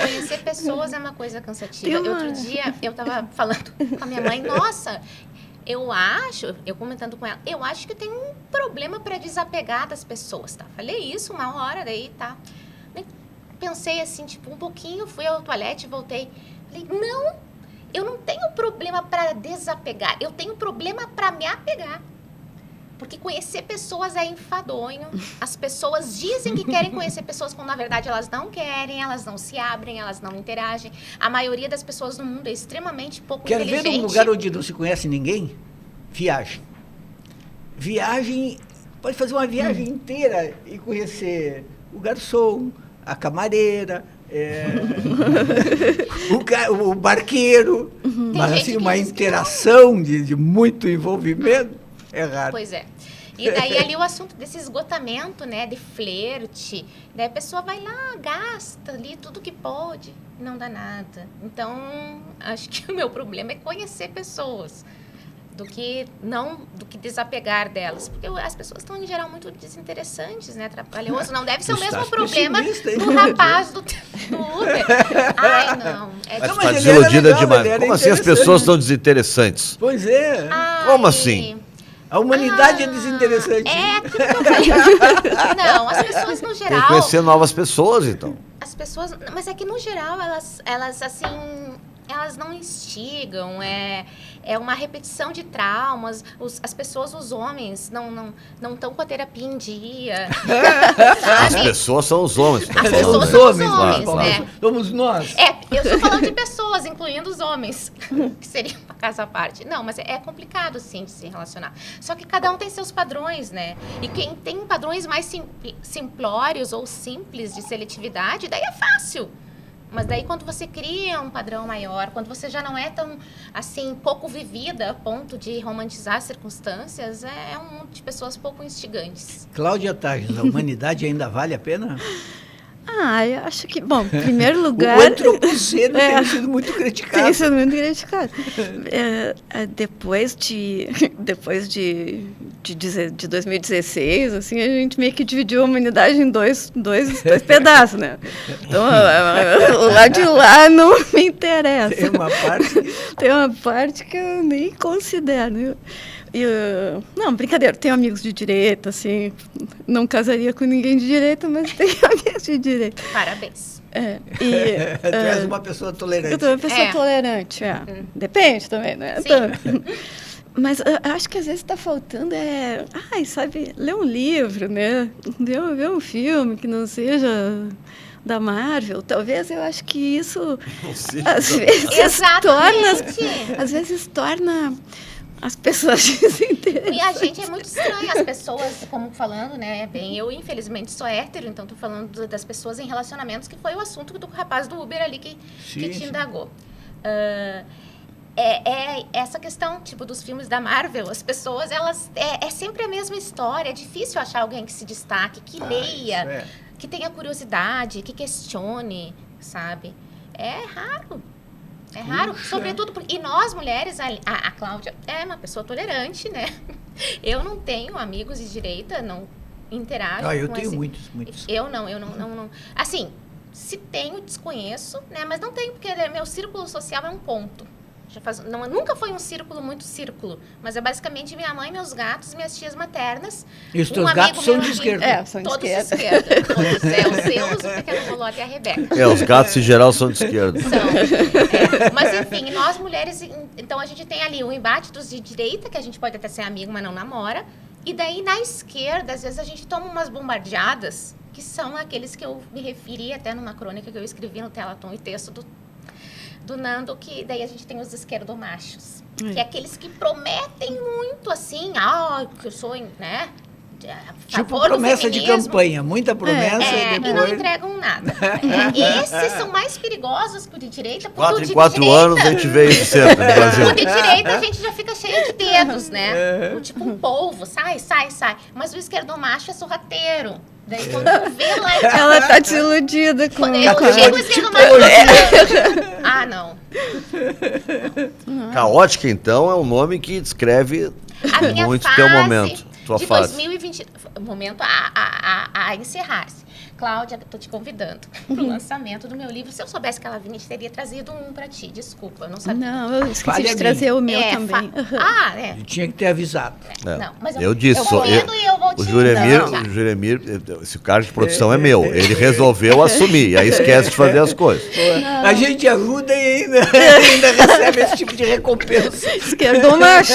Conhecer pessoas é uma coisa cansativa. Outro dia eu estava falando com a minha mãe, nossa, eu comentando com ela, eu acho que eu tenho um problema para desapegar das pessoas, tá? Falei isso uma hora, daí, tá? Pensei assim, tipo, um pouquinho, fui ao toalete e voltei. Falei, não, eu não tenho problema para desapegar, eu tenho problema para me apegar. Porque conhecer pessoas é enfadonho. As pessoas dizem que querem conhecer pessoas quando, na verdade, elas não querem, elas não se abrem, elas não interagem. A maioria das pessoas no mundo é extremamente pouco inteligente. Quer ver um lugar onde não se conhece ninguém? Viagem. Viagem, pode fazer uma viagem inteira e conhecer o garçom, a camareira, O barqueiro, mas assim, uma interação de muito envolvimento, é raro. Pois é. E daí ali o assunto desse esgotamento, né, de flerte, daí a pessoa vai lá, gasta ali tudo que pode, não dá nada. Então, acho que o meu problema é conhecer pessoas, do que desapegar delas, porque as pessoas estão em geral muito desinteressantes, né, trabalhoso, não deve ser o mesmo problema do rapaz do Uber. Ai, não. Mas tá desiludida demais. Como assim as pessoas estão desinteressantes? Pois é. Como assim? A humanidade é desinteressante. É, tudo que eu falei. Não, as pessoas no Tem que geral... conhecer novas pessoas, então. As pessoas... Mas é que no geral, elas assim... Elas não instigam, é uma repetição de traumas. As pessoas, os homens, não estão com a terapia em dia. As pessoas são os homens. As pessoas São os homens, claro. né? Somos nós. Eu estou falando de pessoas, incluindo os homens, que seria uma casa à parte. Não, mas é complicado, sim, de se relacionar. Só que cada um tem seus padrões, né? E quem tem padrões mais simplórios ou simples de seletividade, daí é fácil. Mas daí quando você cria um padrão maior, quando você já não é tão, assim, pouco vivida a ponto de romantizar as circunstâncias, é um mundo de pessoas pouco instigantes. Cláudia Tages, a humanidade ainda vale a pena? Eu acho que, bom, em primeiro lugar... O antropoceno tem sido muito criticado. Tem sido muito criticado. Depois de 2016, assim, a gente meio que dividiu a humanidade em dois pedaços, né? Então, o lado de lá não me interessa. Tem uma parte que eu nem considero. Não, brincadeira, tenho amigos de direita, assim, não casaria com ninguém de direita, mas tenho amigos de direita. Parabéns. Tu és uma pessoa tolerante. Eu sou uma pessoa tolerante, Depende também, né? Então, mas eu acho que às vezes está faltando sabe, ler um livro, né? Ver um filme que não seja da Marvel. Talvez eu acho que isso às vezes torna as pessoas desinteressadas. E a gente é muito estranho, as pessoas, como falando, né, eu infelizmente sou hétero, então tô falando das pessoas em relacionamentos, que foi o assunto do rapaz do Uber ali que te indagou. Essa questão, tipo, dos filmes da Marvel, as pessoas, elas, é sempre a mesma história, é difícil achar alguém que se destaque, que leia, que tenha curiosidade, que questione, sabe? É raro. É raro, sobretudo porque... E nós, mulheres, a Cláudia é uma pessoa tolerante, né? Eu não tenho amigos de direita, não interajo eu com tenho muitos. Eu não. Assim, se tenho, desconheço, né? Mas não tenho, porque meu círculo social é um ponto. Nunca foi um círculo muito círculo, mas é basicamente minha mãe, meus gatos, minhas tias maternas. E os teus gatos são de esquerda? São todos de esquerda. Todos, os seus, o pequeno Bolota e a Rebeca. Os gatos em geral são de esquerda. Mas enfim, nós mulheres, então a gente tem ali o embate dos de direita, que a gente pode até ser amigo, mas não namora. E daí na esquerda, às vezes a gente toma umas bombardeadas, que são aqueles que eu me referi até numa crônica que eu escrevi no Telaton e texto do Nando, que daí a gente tem os esquerdomachos, que é aqueles que prometem muito, assim, que eu sou, né, tipo promessa de campanha, muita promessa e não entregam nada. Esses são mais perigosos que o de direita. 4 em 4 anos a gente vê isso sempre no Brasil. O de direita a gente já fica cheio de dedos, né? Tipo um polvo, sai. Mas o esquerdomacho é sorrateiro. Daí quando tu vê lá... Ela tá desiludida com... Quando eu chego esquerdomacho... não. Caótica, então, é um nome que descreve muito teu momento. Tua de fase. 2020, momento a encerrar-se. Cláudia, estou te convidando para o lançamento do meu livro. Se eu soubesse que ela vinha, teria trazido um para ti. Desculpa, eu não sabia. Não, eu esqueci de trazer o meu também. Eu tinha que ter avisado. Não, mas eu disse, eu vou te o Juremir, esse cara de produção é meu. Ele resolveu assumir, e aí esquece de fazer as coisas. A gente ajuda e ainda recebe esse tipo de recompensa. Esquerdomacho.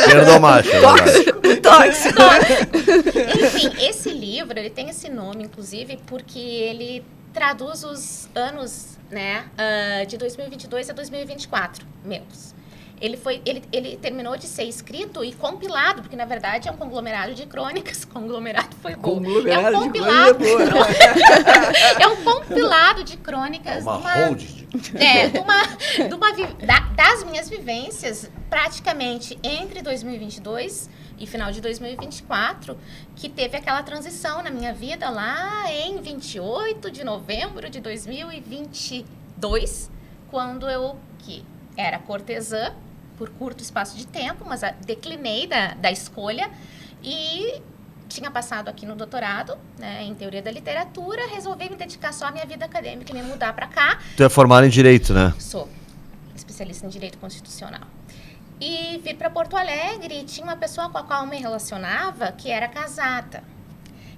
Esquerdomacho. Tóxico. Enfim, esse livro, ele tem esse nome, inclusive, porque ele traduz os anos, né, de 2022 a 2024, meus. Ele terminou de ser escrito e compilado, porque na verdade é um conglomerado de crônicas. Conglomerado foi bom. Conglomerado é um compilado. De crônicas é boa, é um compilado de crônicas. Das minhas vivências, praticamente entre 2022 e final de 2024, que teve aquela transição na minha vida lá em 28 de novembro de 2022, quando eu, que era cortesã, por curto espaço de tempo, mas declinei da escolha e tinha passado aqui no doutorado, né, em teoria da literatura, resolvi me dedicar só à minha vida acadêmica e me mudar para cá. Tu é formada em Direito, né? Sou especialista em Direito Constitucional. E vir para Porto Alegre, tinha uma pessoa com a qual eu me relacionava que era casada.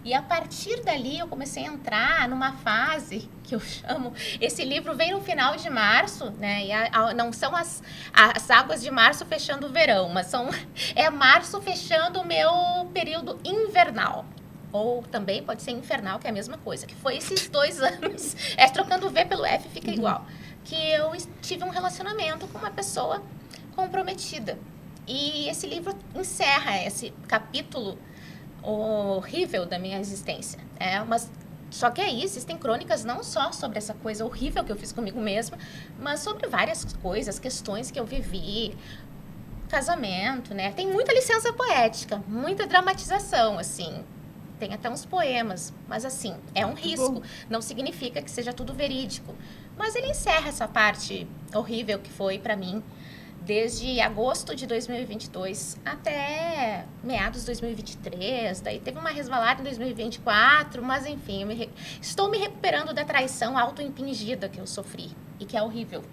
E a partir dali eu comecei a entrar numa fase que eu chamo... Esse livro vem no final de março, né? E não são as águas de março fechando o verão, mas é março fechando o meu período invernal. Ou também pode ser infernal, que é a mesma coisa. Que foi esses 2 anos, trocando o V pelo F fica igual. Que eu tive um relacionamento com uma pessoa comprometida. E esse livro encerra esse capítulo horrível da minha existência. Só que aí existem crônicas não só sobre essa coisa horrível que eu fiz comigo mesma, mas sobre várias coisas, questões que eu vivi, casamento, né? Tem muita licença poética, muita dramatização, assim. Tem até uns poemas, mas assim, é um risco. Não significa que seja tudo verídico. Mas ele encerra essa parte horrível que foi para mim, desde agosto de 2022 até meados de 2023, daí teve uma resvalada em 2024, mas enfim, estou me recuperando da traição auto-impingida que eu sofri e que é horrível.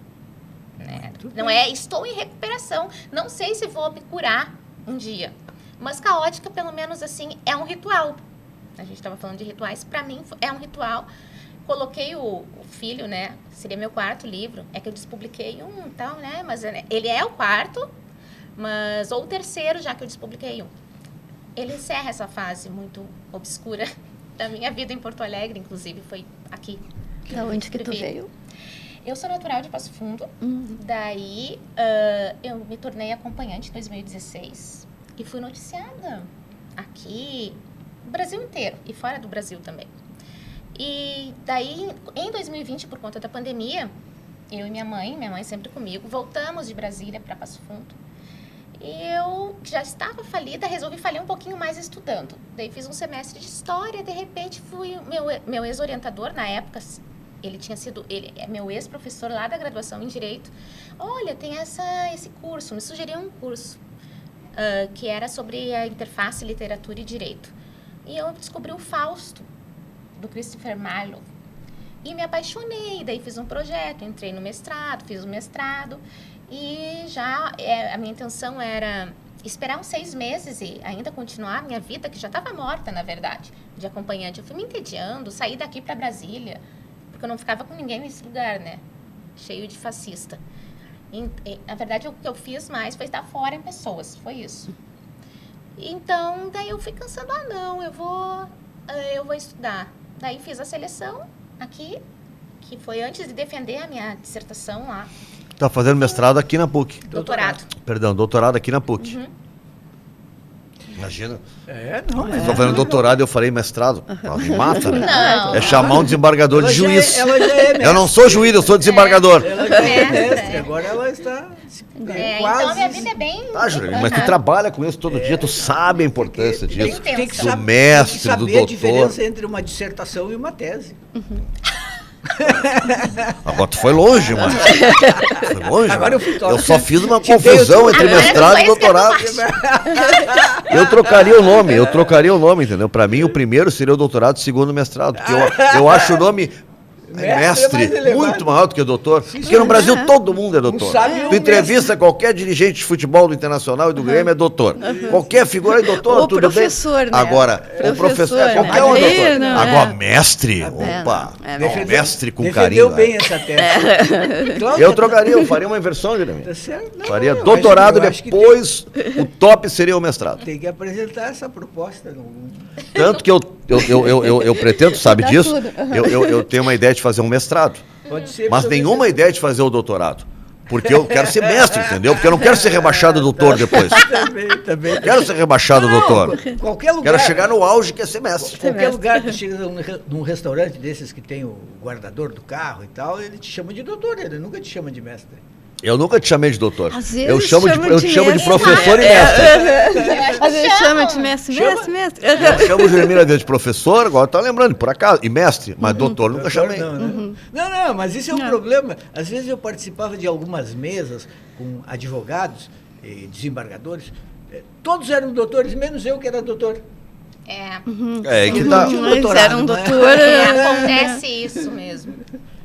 Né? Não estou em recuperação, não sei se vou me curar um dia, mas caótica, pelo menos assim, é um ritual. A gente estava falando de rituais, para mim é um ritual. Coloquei o filho, né? Seria meu 4º livro. É que eu despubliquei um e tal, né? Mas ele é o 4º, ou o 3º, já que eu despubliquei um. Ele encerra essa fase muito obscura da minha vida em Porto Alegre, inclusive, foi aqui. Da onde que tu veio? Eu sou natural de Passo Fundo. Daí, eu me tornei acompanhante em 2016 e fui noticiada aqui, no Brasil inteiro e fora do Brasil também. E daí, em 2020, por conta da pandemia, eu e minha mãe sempre comigo, voltamos de Brasília para Passo Fundo. E eu, que já estava falida, resolvi falir um pouquinho mais estudando. Daí fiz um semestre de História, de repente fui... Meu ex-orientador, na época, ele é meu ex-professor lá da graduação em Direito. Olha, tem esse curso, me sugeriu um curso, que era sobre a interface literatura e direito. E eu descobri o Fausto, do Christopher Marlowe, e me apaixonei. Daí fiz um projeto, entrei no mestrado, fiz o mestrado, e já a minha intenção era esperar uns 6 meses e ainda continuar a minha vida, que já estava morta, na verdade, de acompanhante. Eu fui me entediando, saí daqui para Brasília, porque eu não ficava com ninguém nesse lugar, né? Cheio de fascista. Na verdade, o que eu fiz mais foi estar fora em pessoas, foi isso. Então, daí eu fui cansando, eu vou estudar. Daí fiz a seleção aqui, que foi antes de defender a minha dissertação lá. Tá fazendo mestrado aqui na PUC. Doutorado. Perdão, doutorado aqui na PUC. Imagina. Mas Estou fazendo doutorado e eu falei mestrado. Me mata, né? Não. É chamar um desembargador de juiz. Ela já é mestre. Eu não sou juiz, eu sou desembargador. Ela já é mestre, agora ela está quase... Então a minha vida é bem... Tá, Júlio, mas tu trabalha com isso todo dia, tu sabe a importância disso. Tem que Do saber, mestre, tem que saber do doutor. a diferença entre uma dissertação e uma tese. Agora tu foi longe, mano. Foi longe. Agora eu fui Eu só fiz uma confusão entre Agora mestrado foi e doutorado. Eu trocaria o nome, entendeu? Pra mim, o primeiro seria o doutorado, o segundo o mestrado. Porque eu acho o nome mestre muito maior do que o doutor. Porque no Brasil todo mundo é doutor. Tu entrevista qualquer dirigente de futebol do Internacional e do Grêmio é doutor. Qualquer figura é doutor, Ou tudo professor, bem. né? Agora, o professor é qualquer um doutor. Não, Agora, mestre, opa, mestre com carinho. Defendeu bem essa tese. Eu faria uma inversão, Jeremy. Tá certo? Não, Faria eu doutorado e acho que depois o top seria o mestrado. tem que apresentar essa proposta. Tanto que eu pretendo, sabe disso? Eu tenho uma ideia de fazer um mestrado, Pode ser. mas nenhuma ideia de fazer o doutorado. Porque eu quero ser mestre, entendeu? Porque eu não quero ser rebaixado doutor depois. Também. Quero ser rebaixado doutor. Qualquer lugar. Quero chegar no auge que é ser mestre. Qualquer lugar que chega num restaurante desses que tem o guardador do carro e tal, ele te chama de doutor, ele nunca te chama de mestre. Eu nunca te chamei de doutor. Às vezes Eu te chamo de mestre. professor e mestre. Às vezes chama de mestre. Eu chamo o Jeremir às vezes de professor, agora tá lembrando, por acaso, e mestre, mas doutor nunca chamei. Não, né? Não, mas isso é um problema. Às vezes eu participava de algumas mesas com advogados e desembargadores, todos eram doutores, menos eu que era doutor. É que tá. Eles eram doutor. Acontece isso mesmo.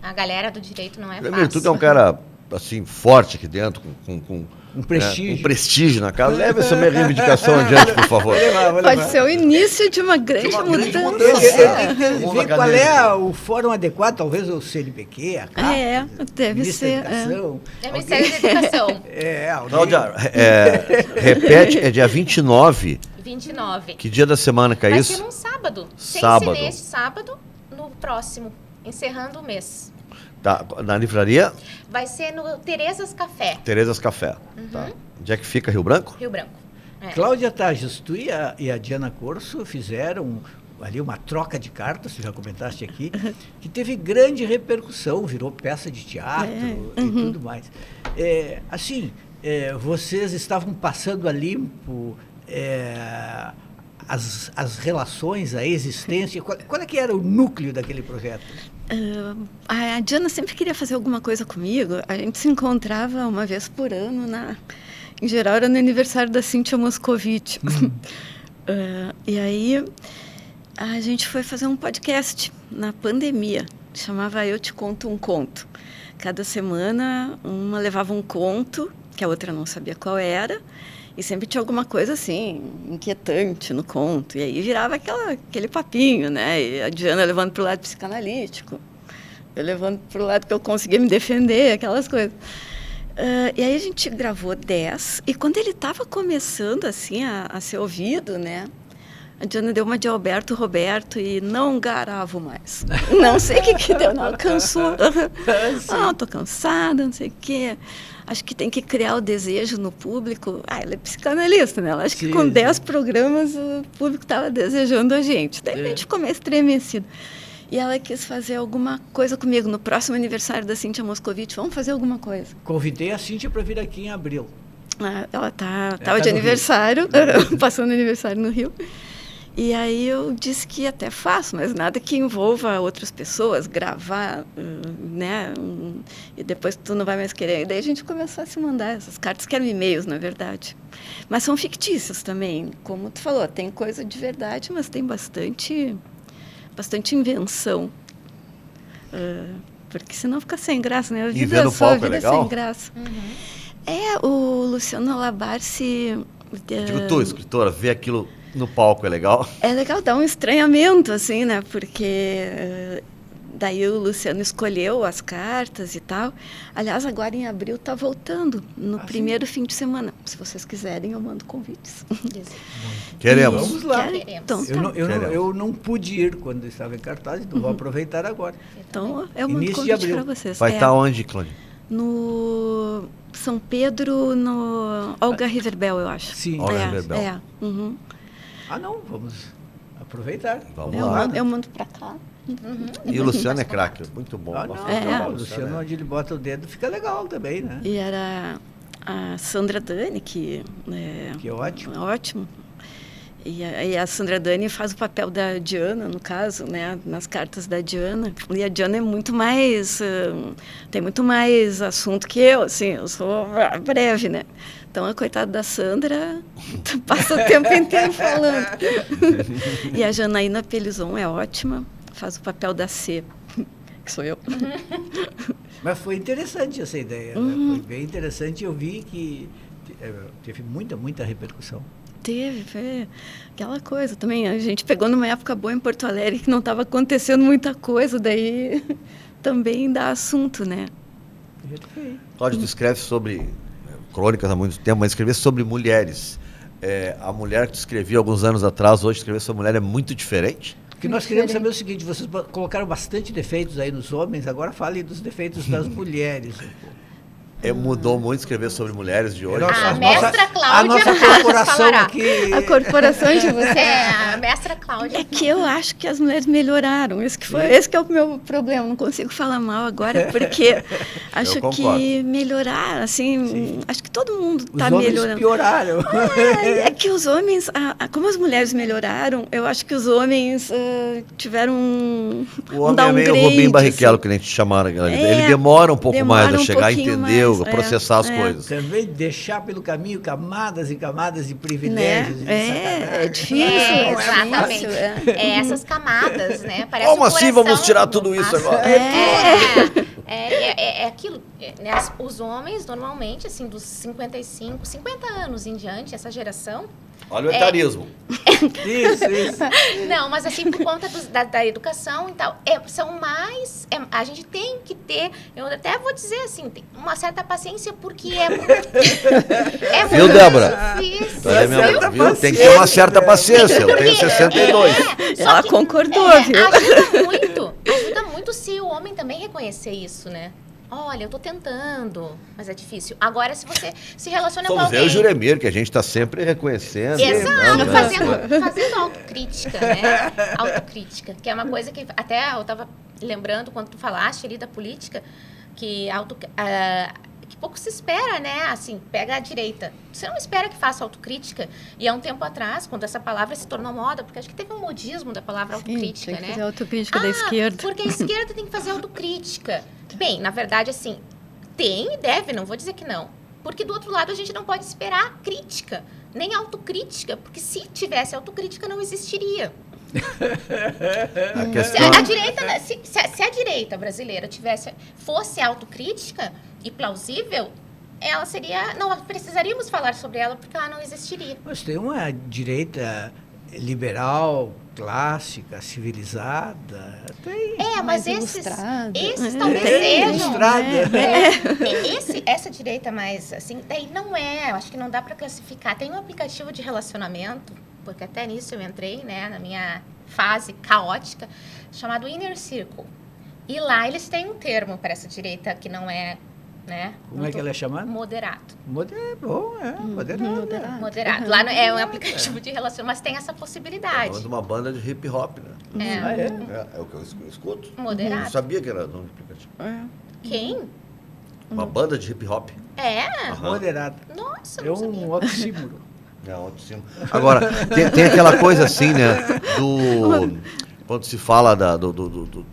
A galera do direito não é Jeremir, fácil. tu que é um cara assim, forte aqui dentro, com Um prestígio. um prestígio na casa. Leve essa minha reivindicação adiante, por favor. Pode ser o início de uma grande mudança. Eu tenho que ver qual é o fórum adequado, talvez o CNPq, a CAPES, deve Ministério ser. da Educação. É Ministério da Educação. Cláudia, repete, é dia 29. 29. Que dia da semana que é Vai isso? ser num sábado. Sábado. Sem ser neste sábado, no próximo, encerrando o mês. Tá, na livraria Vai ser no Terezas Café, Terezas Café. Tá. Onde é que fica, Rio Branco? Rio Branco. Cláudia Tages, tu e a Diana Corso fizeram ali uma troca de cartas, tu já comentaste aqui, que teve grande repercussão, virou peça de teatro e tudo mais. Vocês estavam passando a limpo as relações, a existência. Qual é que era o núcleo daquele projeto? A Diana sempre queria fazer alguma coisa comigo. A gente se encontrava uma vez por ano, em geral era no aniversário da Cíntia Moscovitch. E aí a gente foi fazer um podcast na pandemia, chamava Eu Te Conto um Conto. Cada semana uma levava um conto, que a outra não sabia qual era, e sempre tinha alguma coisa assim, inquietante no conto. E aí virava aquele papinho, né? E a Diana levando para o lado psicanalítico, eu levando para o lado que eu conseguia me defender, aquelas coisas. E aí a gente gravou 10, e quando ele estava começando assim a ser ouvido, né? A Diana deu uma de Alberto Roberto e não gravo mais. Não sei o que deu, não, cansou. Tô cansada, não sei o quê. Acho que tem que criar o desejo no público. Ela é psicanalista, né? Ela acha que com 10 programas o público estava desejando a gente. Daí a gente ficou meio estremecido. E ela quis fazer alguma coisa comigo. No próximo aniversário da Cíntia Moscovitch, vamos fazer alguma coisa. Convidei a Cíntia para vir aqui em abril. Ela estava de aniversário, passando aniversário no Rio. E aí eu disse que até faço, mas nada que envolva outras pessoas, gravar, né? E depois tu não vai mais querer. E daí a gente começou a se mandar essas cartas, que eram e-mails, na verdade. Mas são fictícios também. Como tu falou, tem coisa de verdade, mas tem bastante invenção. Porque senão fica sem graça, né? A vida E ver no só, palco a é vida legal? sem graça. O Luciano Labarce... Digo, tu, escritora, ver aquilo no palco é legal? É legal, dá um estranhamento, assim, né? Porque daí o Luciano escolheu as cartas e tal. Aliás, agora em abril está voltando, no primeiro fim de semana. Se vocês quiserem, eu mando convites. Queremos. Vamos lá. Então, Eu não pude ir quando estava em cartaz, então vou aproveitar agora. Então, eu mando Início de convite abril. para vocês. Vai estar onde, Cláudia? No São Pedro, no Olga Riverbel, eu acho. Sim. Olga Riverbel. Uhum. Não, vamos aproveitar. Vamos lá. Eu mando para cá. E o Luciano é craque, muito bom. O Luciano, onde ele bota o dedo, fica legal também, né? E era a Sandra Dani, que é ótimo. É ótimo. E a Sandra Dani faz o papel da Diana, no caso, né, nas cartas da Diana. E a Diana é muito mais... tem muito mais assunto que eu, assim, eu sou breve, né? Então, a coitada da Sandra passa o tempo inteiro falando. E a Janaína Pelizon é ótima, faz o papel da C, que sou eu. Mas foi interessante essa ideia, né? Foi bem interessante. Eu vi que teve muita repercussão. Foi aquela coisa também. A gente pegou numa época boa em Porto Alegre que não estava acontecendo muita coisa, daí também dá assunto, né? Cláudia, tu escreve sobre crônicas há muito tempo, mas escrever sobre mulheres. A mulher que tu escrevia alguns anos atrás, hoje escrever sobre mulher é muito diferente? O que nós queremos saber é o seguinte: vocês colocaram bastante defeitos aí nos homens, agora fale dos defeitos das mulheres. Mudou muito escrever sobre mulheres de hoje. Nossa, A mestra Cláudia a nossa corporação falará. aqui. A corporação de vocês. A mestra Cláudia. É que eu acho que as mulheres melhoraram. Esse que é o meu problema. Não consigo falar mal agora, porque acho concordo. que melhorar, assim, acho que todo mundo Os está homens melhorando. pioraram. É que os homens, como as mulheres melhoraram, eu acho que os homens tiveram O homem é meio Rubinho Barrichello, que a gente chamaram. Ele demora um pouco mais a chegar a entender, a processar as coisas. Também deixar pelo caminho camadas e camadas de privilégios. É difícil. Exatamente. Difícil, Essas camadas, né? Parece Como um assim coração vamos tirar no tudo isso maço. agora? É aquilo. Né? Os homens, normalmente, assim, dos 55, 50 anos em diante, essa geração. Olha o etarismo. Isso. Não, mas assim, por conta da educação e tal, são mais. A gente tem que ter, eu até vou dizer assim, tem uma certa paciência, porque é Viu, muito Débora? difícil. Viu? Tem que ter uma certa paciência. Eu tenho 62. Ela concordou, viu? Ajuda muito se o homem também reconhecer isso, né? Olha, eu tô tentando, mas é difícil. Agora, se você se relaciona com Somos alguém... eu e o Juremir, que a gente está sempre reconhecendo. Exato, né? fazendo autocrítica, né? Autocrítica, que é uma coisa que até eu estava lembrando quando tu falaste ali da política, que que pouco se espera, né? Assim, pega a direita. Você não espera que faça autocrítica. E há um tempo atrás, quando essa palavra se tornou moda, porque acho que teve um modismo da palavra autocrítica, tem que né? fazer autocrítica da esquerda. Porque a esquerda tem que fazer autocrítica. Bem, na verdade, assim, tem e deve, não vou dizer que não. Porque do outro lado a gente não pode esperar crítica, nem autocrítica, porque se tivesse autocrítica não existiria. A questão... A direita, se a direita brasileira fosse autocrítica e plausível, ela seria, não precisaríamos falar sobre ela porque ela não existiria. Mas tem uma direita liberal, clássica, civilizada. Tem. Mas mais esses talvez sejam. Ilustrada. Essa direita mais assim, daí não é, eu acho que não dá para classificar. Tem um aplicativo de relacionamento, porque até nisso eu entrei, né, na minha fase caótica, chamado Inner Circle. E lá eles têm um termo para essa direita que não é, né? Como é que ela é chamada? Moderado. Moderado. Moderado. Lá é um aplicativo de relacionamento, mas tem essa possibilidade. É uma banda de hip hop, né? É o que eu escuto. Moderado. Eu não sabia que era nome de aplicativo. Quem? Uma banda de hip hop. Moderado. Nossa, É não sabia. um oxímoro. É ótimo. Agora, tem aquela coisa assim, né? Quando se fala do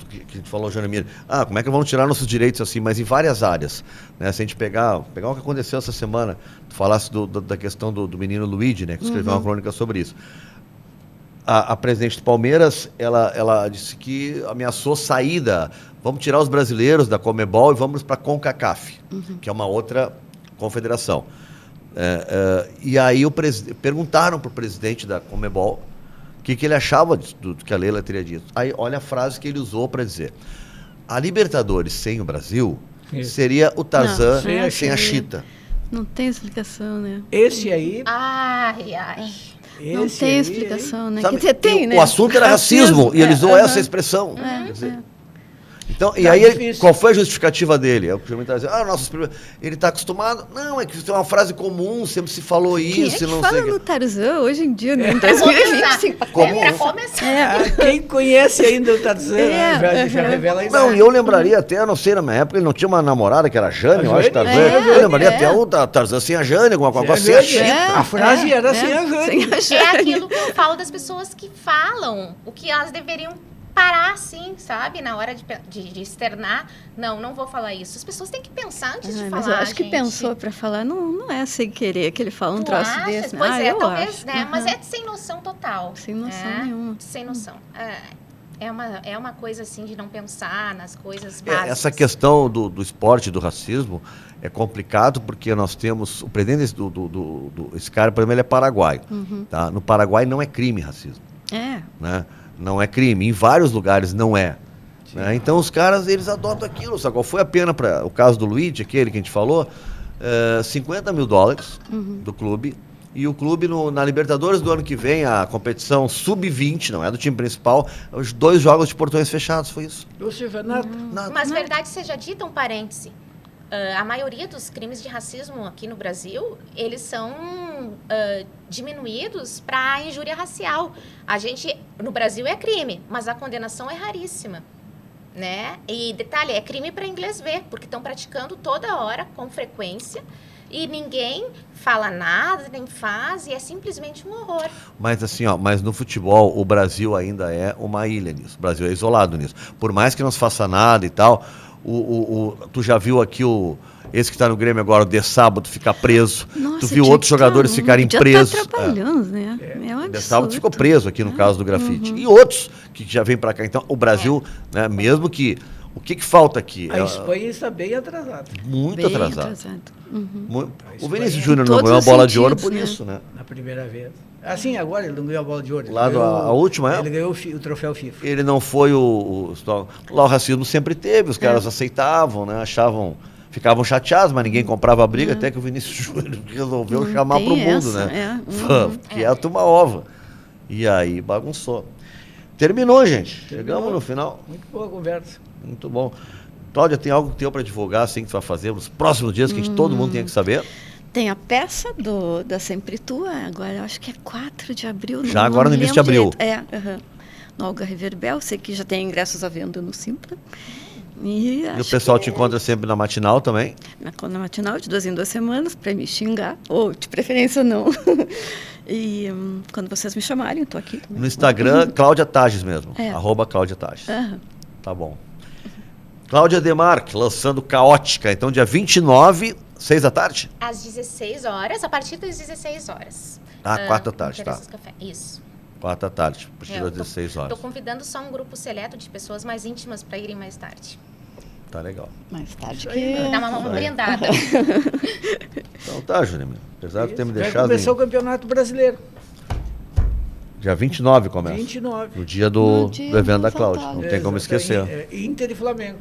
que a gente falou, Janemir, como é que vamos tirar nossos direitos assim, mas em várias áreas, né? Se a gente pegar o que aconteceu essa semana, tu falasse da questão do menino Luigi, né? Que escreveu uma crônica sobre isso. A presidente do Palmeiras, ela disse que ameaçou saída, vamos tirar os brasileiros da Conmebol e vamos para a CONCACAF, que é uma outra confederação. E aí perguntaram para o presidente da Conmebol o que ele achava do que a Leila teria dito. Aí olha a frase que ele usou para dizer: a Libertadores sem o Brasil seria o Tarzan sem a Chita. Não tem explicação, né? Esse aí... Ai. Não tem explicação, né? Sabe, Quer dizer, tem, né? O assunto era racismo e ele usou essa expressão. Quer dizer, então, e aí, qual foi a justificativa dele? É o que o está dizendo, ele está acostumado. Não, é que isso é uma frase comum, sempre se falou isso. Quem é que não fala sei no Tarzan hoje em dia, né? Em Pra 2025? começar. Quem conhece ainda o Tarzan já revela a idade. Não, e eu lembraria até, não sei, na minha época, ele não tinha uma namorada que era a Jane, eu acho, Tarzan. É, Eu lembraria até o Tarzan sem a Jane, com a Sem a Chita. Jane. A frase era assim, sem a É Jane. aquilo que eu falo das pessoas que falam o que elas deveriam parar, assim, sabe? Na hora de externar. Não vou falar isso. As pessoas têm que pensar antes de falar, Mas eu acho que gente. pensou pra falar, não é sem querer que ele fala um Tu troço achas? desse. Pois Eu talvez, acho. né? Mas é sem noção total. Sem noção né? nenhuma. Sem noção. É uma coisa, assim, de não pensar nas coisas básicas. Essa questão do esporte, do racismo, é complicado porque nós temos... O presidente esse cara, por exemplo, ele é paraguaio. Tá? No Paraguai não é crime racismo. Né? Não é crime. Em vários lugares não é. Né? Então os caras, eles adotam aquilo. Sabe qual foi a pena para o caso do Luigi, aquele que a gente falou? $50 mil do clube. E o clube, na Libertadores do ano que vem, a competição sub-20, não é do time principal, os 2 jogos de portões fechados, foi isso. Ou seja, nada. Mas verdade seja dita, um parêntese. A maioria dos crimes de racismo aqui no Brasil, eles são diminuídos para injúria racial. No Brasil é crime, mas a condenação é raríssima, né? E detalhe, é crime para inglês ver, porque estão praticando toda hora, com frequência, e ninguém fala nada, nem faz, e é simplesmente um horror. Mas assim, mas no futebol o Brasil ainda é uma ilha nisso. O Brasil é isolado nisso. Por mais que não se faça nada e tal, tu já viu aqui esse que está no Grêmio agora, o De Sábado, ficar preso. Nossa, Tu viu outros jogadores ficarem presos. Tá trabalhando, né? É um absurdo. De Sábado ficou preso aqui no caso do grafite. E outros que já vêm para cá. Então, o Brasil, né, mesmo que... O que falta aqui? A Espanha está bem atrasada. Muito Bem atrasado. Uhum. O Vinícius Júnior não Todos ganhou a os bola de ouro sentidos, por né? isso, né? Na primeira vez. Assim, agora ele não ganhou a bola de ouro. Lá a última, Ele ganhou o troféu FIFA. Ele não foi lá o racismo sempre teve, os caras aceitavam, né? Ficavam chateados, mas ninguém comprava a briga, até que o Vinícius Júnior resolveu chamar pro mundo, né? Que é a turma ova. E aí bagunçou. Terminou, gente. Chegamos no final. Muito boa conversa. Muito bom. Cláudia, tem algo teu para divulgar, assim, que tu vai fazer nos próximos dias, que todo mundo tem que saber? Tem a peça da Sempre Tua, agora eu acho que é 4 de abril. Já agora no início de abril. No Olga Reverbel, sei que já tem ingressos à venda no Simpla. E o pessoal te encontra sempre na matinal também? Na matinal, de 2 em 2 semanas, para me xingar, ou de preferência não. E quando vocês me chamarem, estou aqui também. No Instagram, Cláudia Tages mesmo, @Cláudia Tages. Tá bom. Cláudia Demarque, lançando Caótica, então dia 29, 6 da tarde? Às 16 horas, a partir das 16 horas. 4 da tarde, tá. Café. Isso. 4 da tarde, a partir das 16 horas. Estou convidando só um grupo seleto de pessoas mais íntimas para irem mais tarde. Tá legal. Mais tarde Dá uma mão brindada. Então tá, Júnior. Apesar de ter me deixado... Vai começar o Campeonato Brasileiro. Dia 29 começa. 29. No dia do evento da Cláudia. Não tem como esquecer. Inter e Flamengo.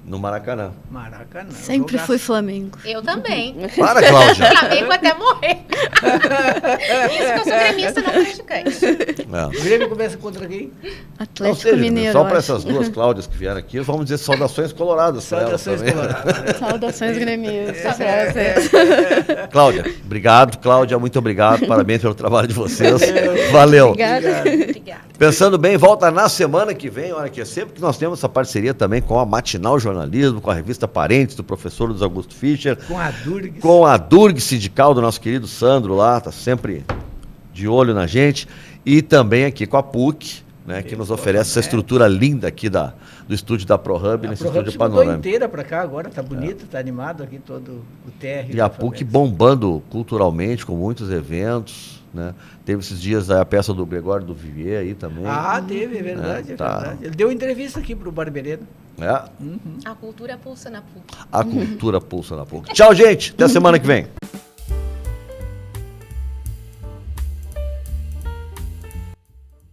No Maracanã. Maracanã. Sempre fui Flamengo. Eu também. Para, Cláudia. Flamengo até morrer. Isso que eu sou gremista, não praticante. O Grêmio começa contra quem? Atlético Mineiro. Só para essas duas Cláudias que vieram aqui, vamos dizer saudações coloradas. Saudações coloradas. Saudações gremistas. Cláudia, obrigado. Cláudia, muito obrigado. Parabéns pelo trabalho de vocês. Valeu. Obrigada. Pensando bem, volta na semana que vem, olha aqui, sempre que nós temos essa parceria também com a Matinal Jornalismo, com a revista Parentes, do professor Luiz Augusto Fischer. Com a Durg Sindical, do nosso querido Sandro lá, tá sempre de olho na gente. E também aqui com a PUC, né, que nos oferece essa estrutura linda aqui do estúdio da ProHub, nesse estúdio panorâmico. Inteira para cá agora, tá bonito, tá animado aqui todo o térreo. E a PUC bombando culturalmente, com muitos eventos, né? Teve esses dias a peça do Gregório do Vivier aí também. Teve, é verdade, tá. verdade. Ele deu entrevista aqui pro Barbereiro. A cultura pulsa na PUC. A cultura pulsa na PUC. Tchau, gente. Até semana que vem.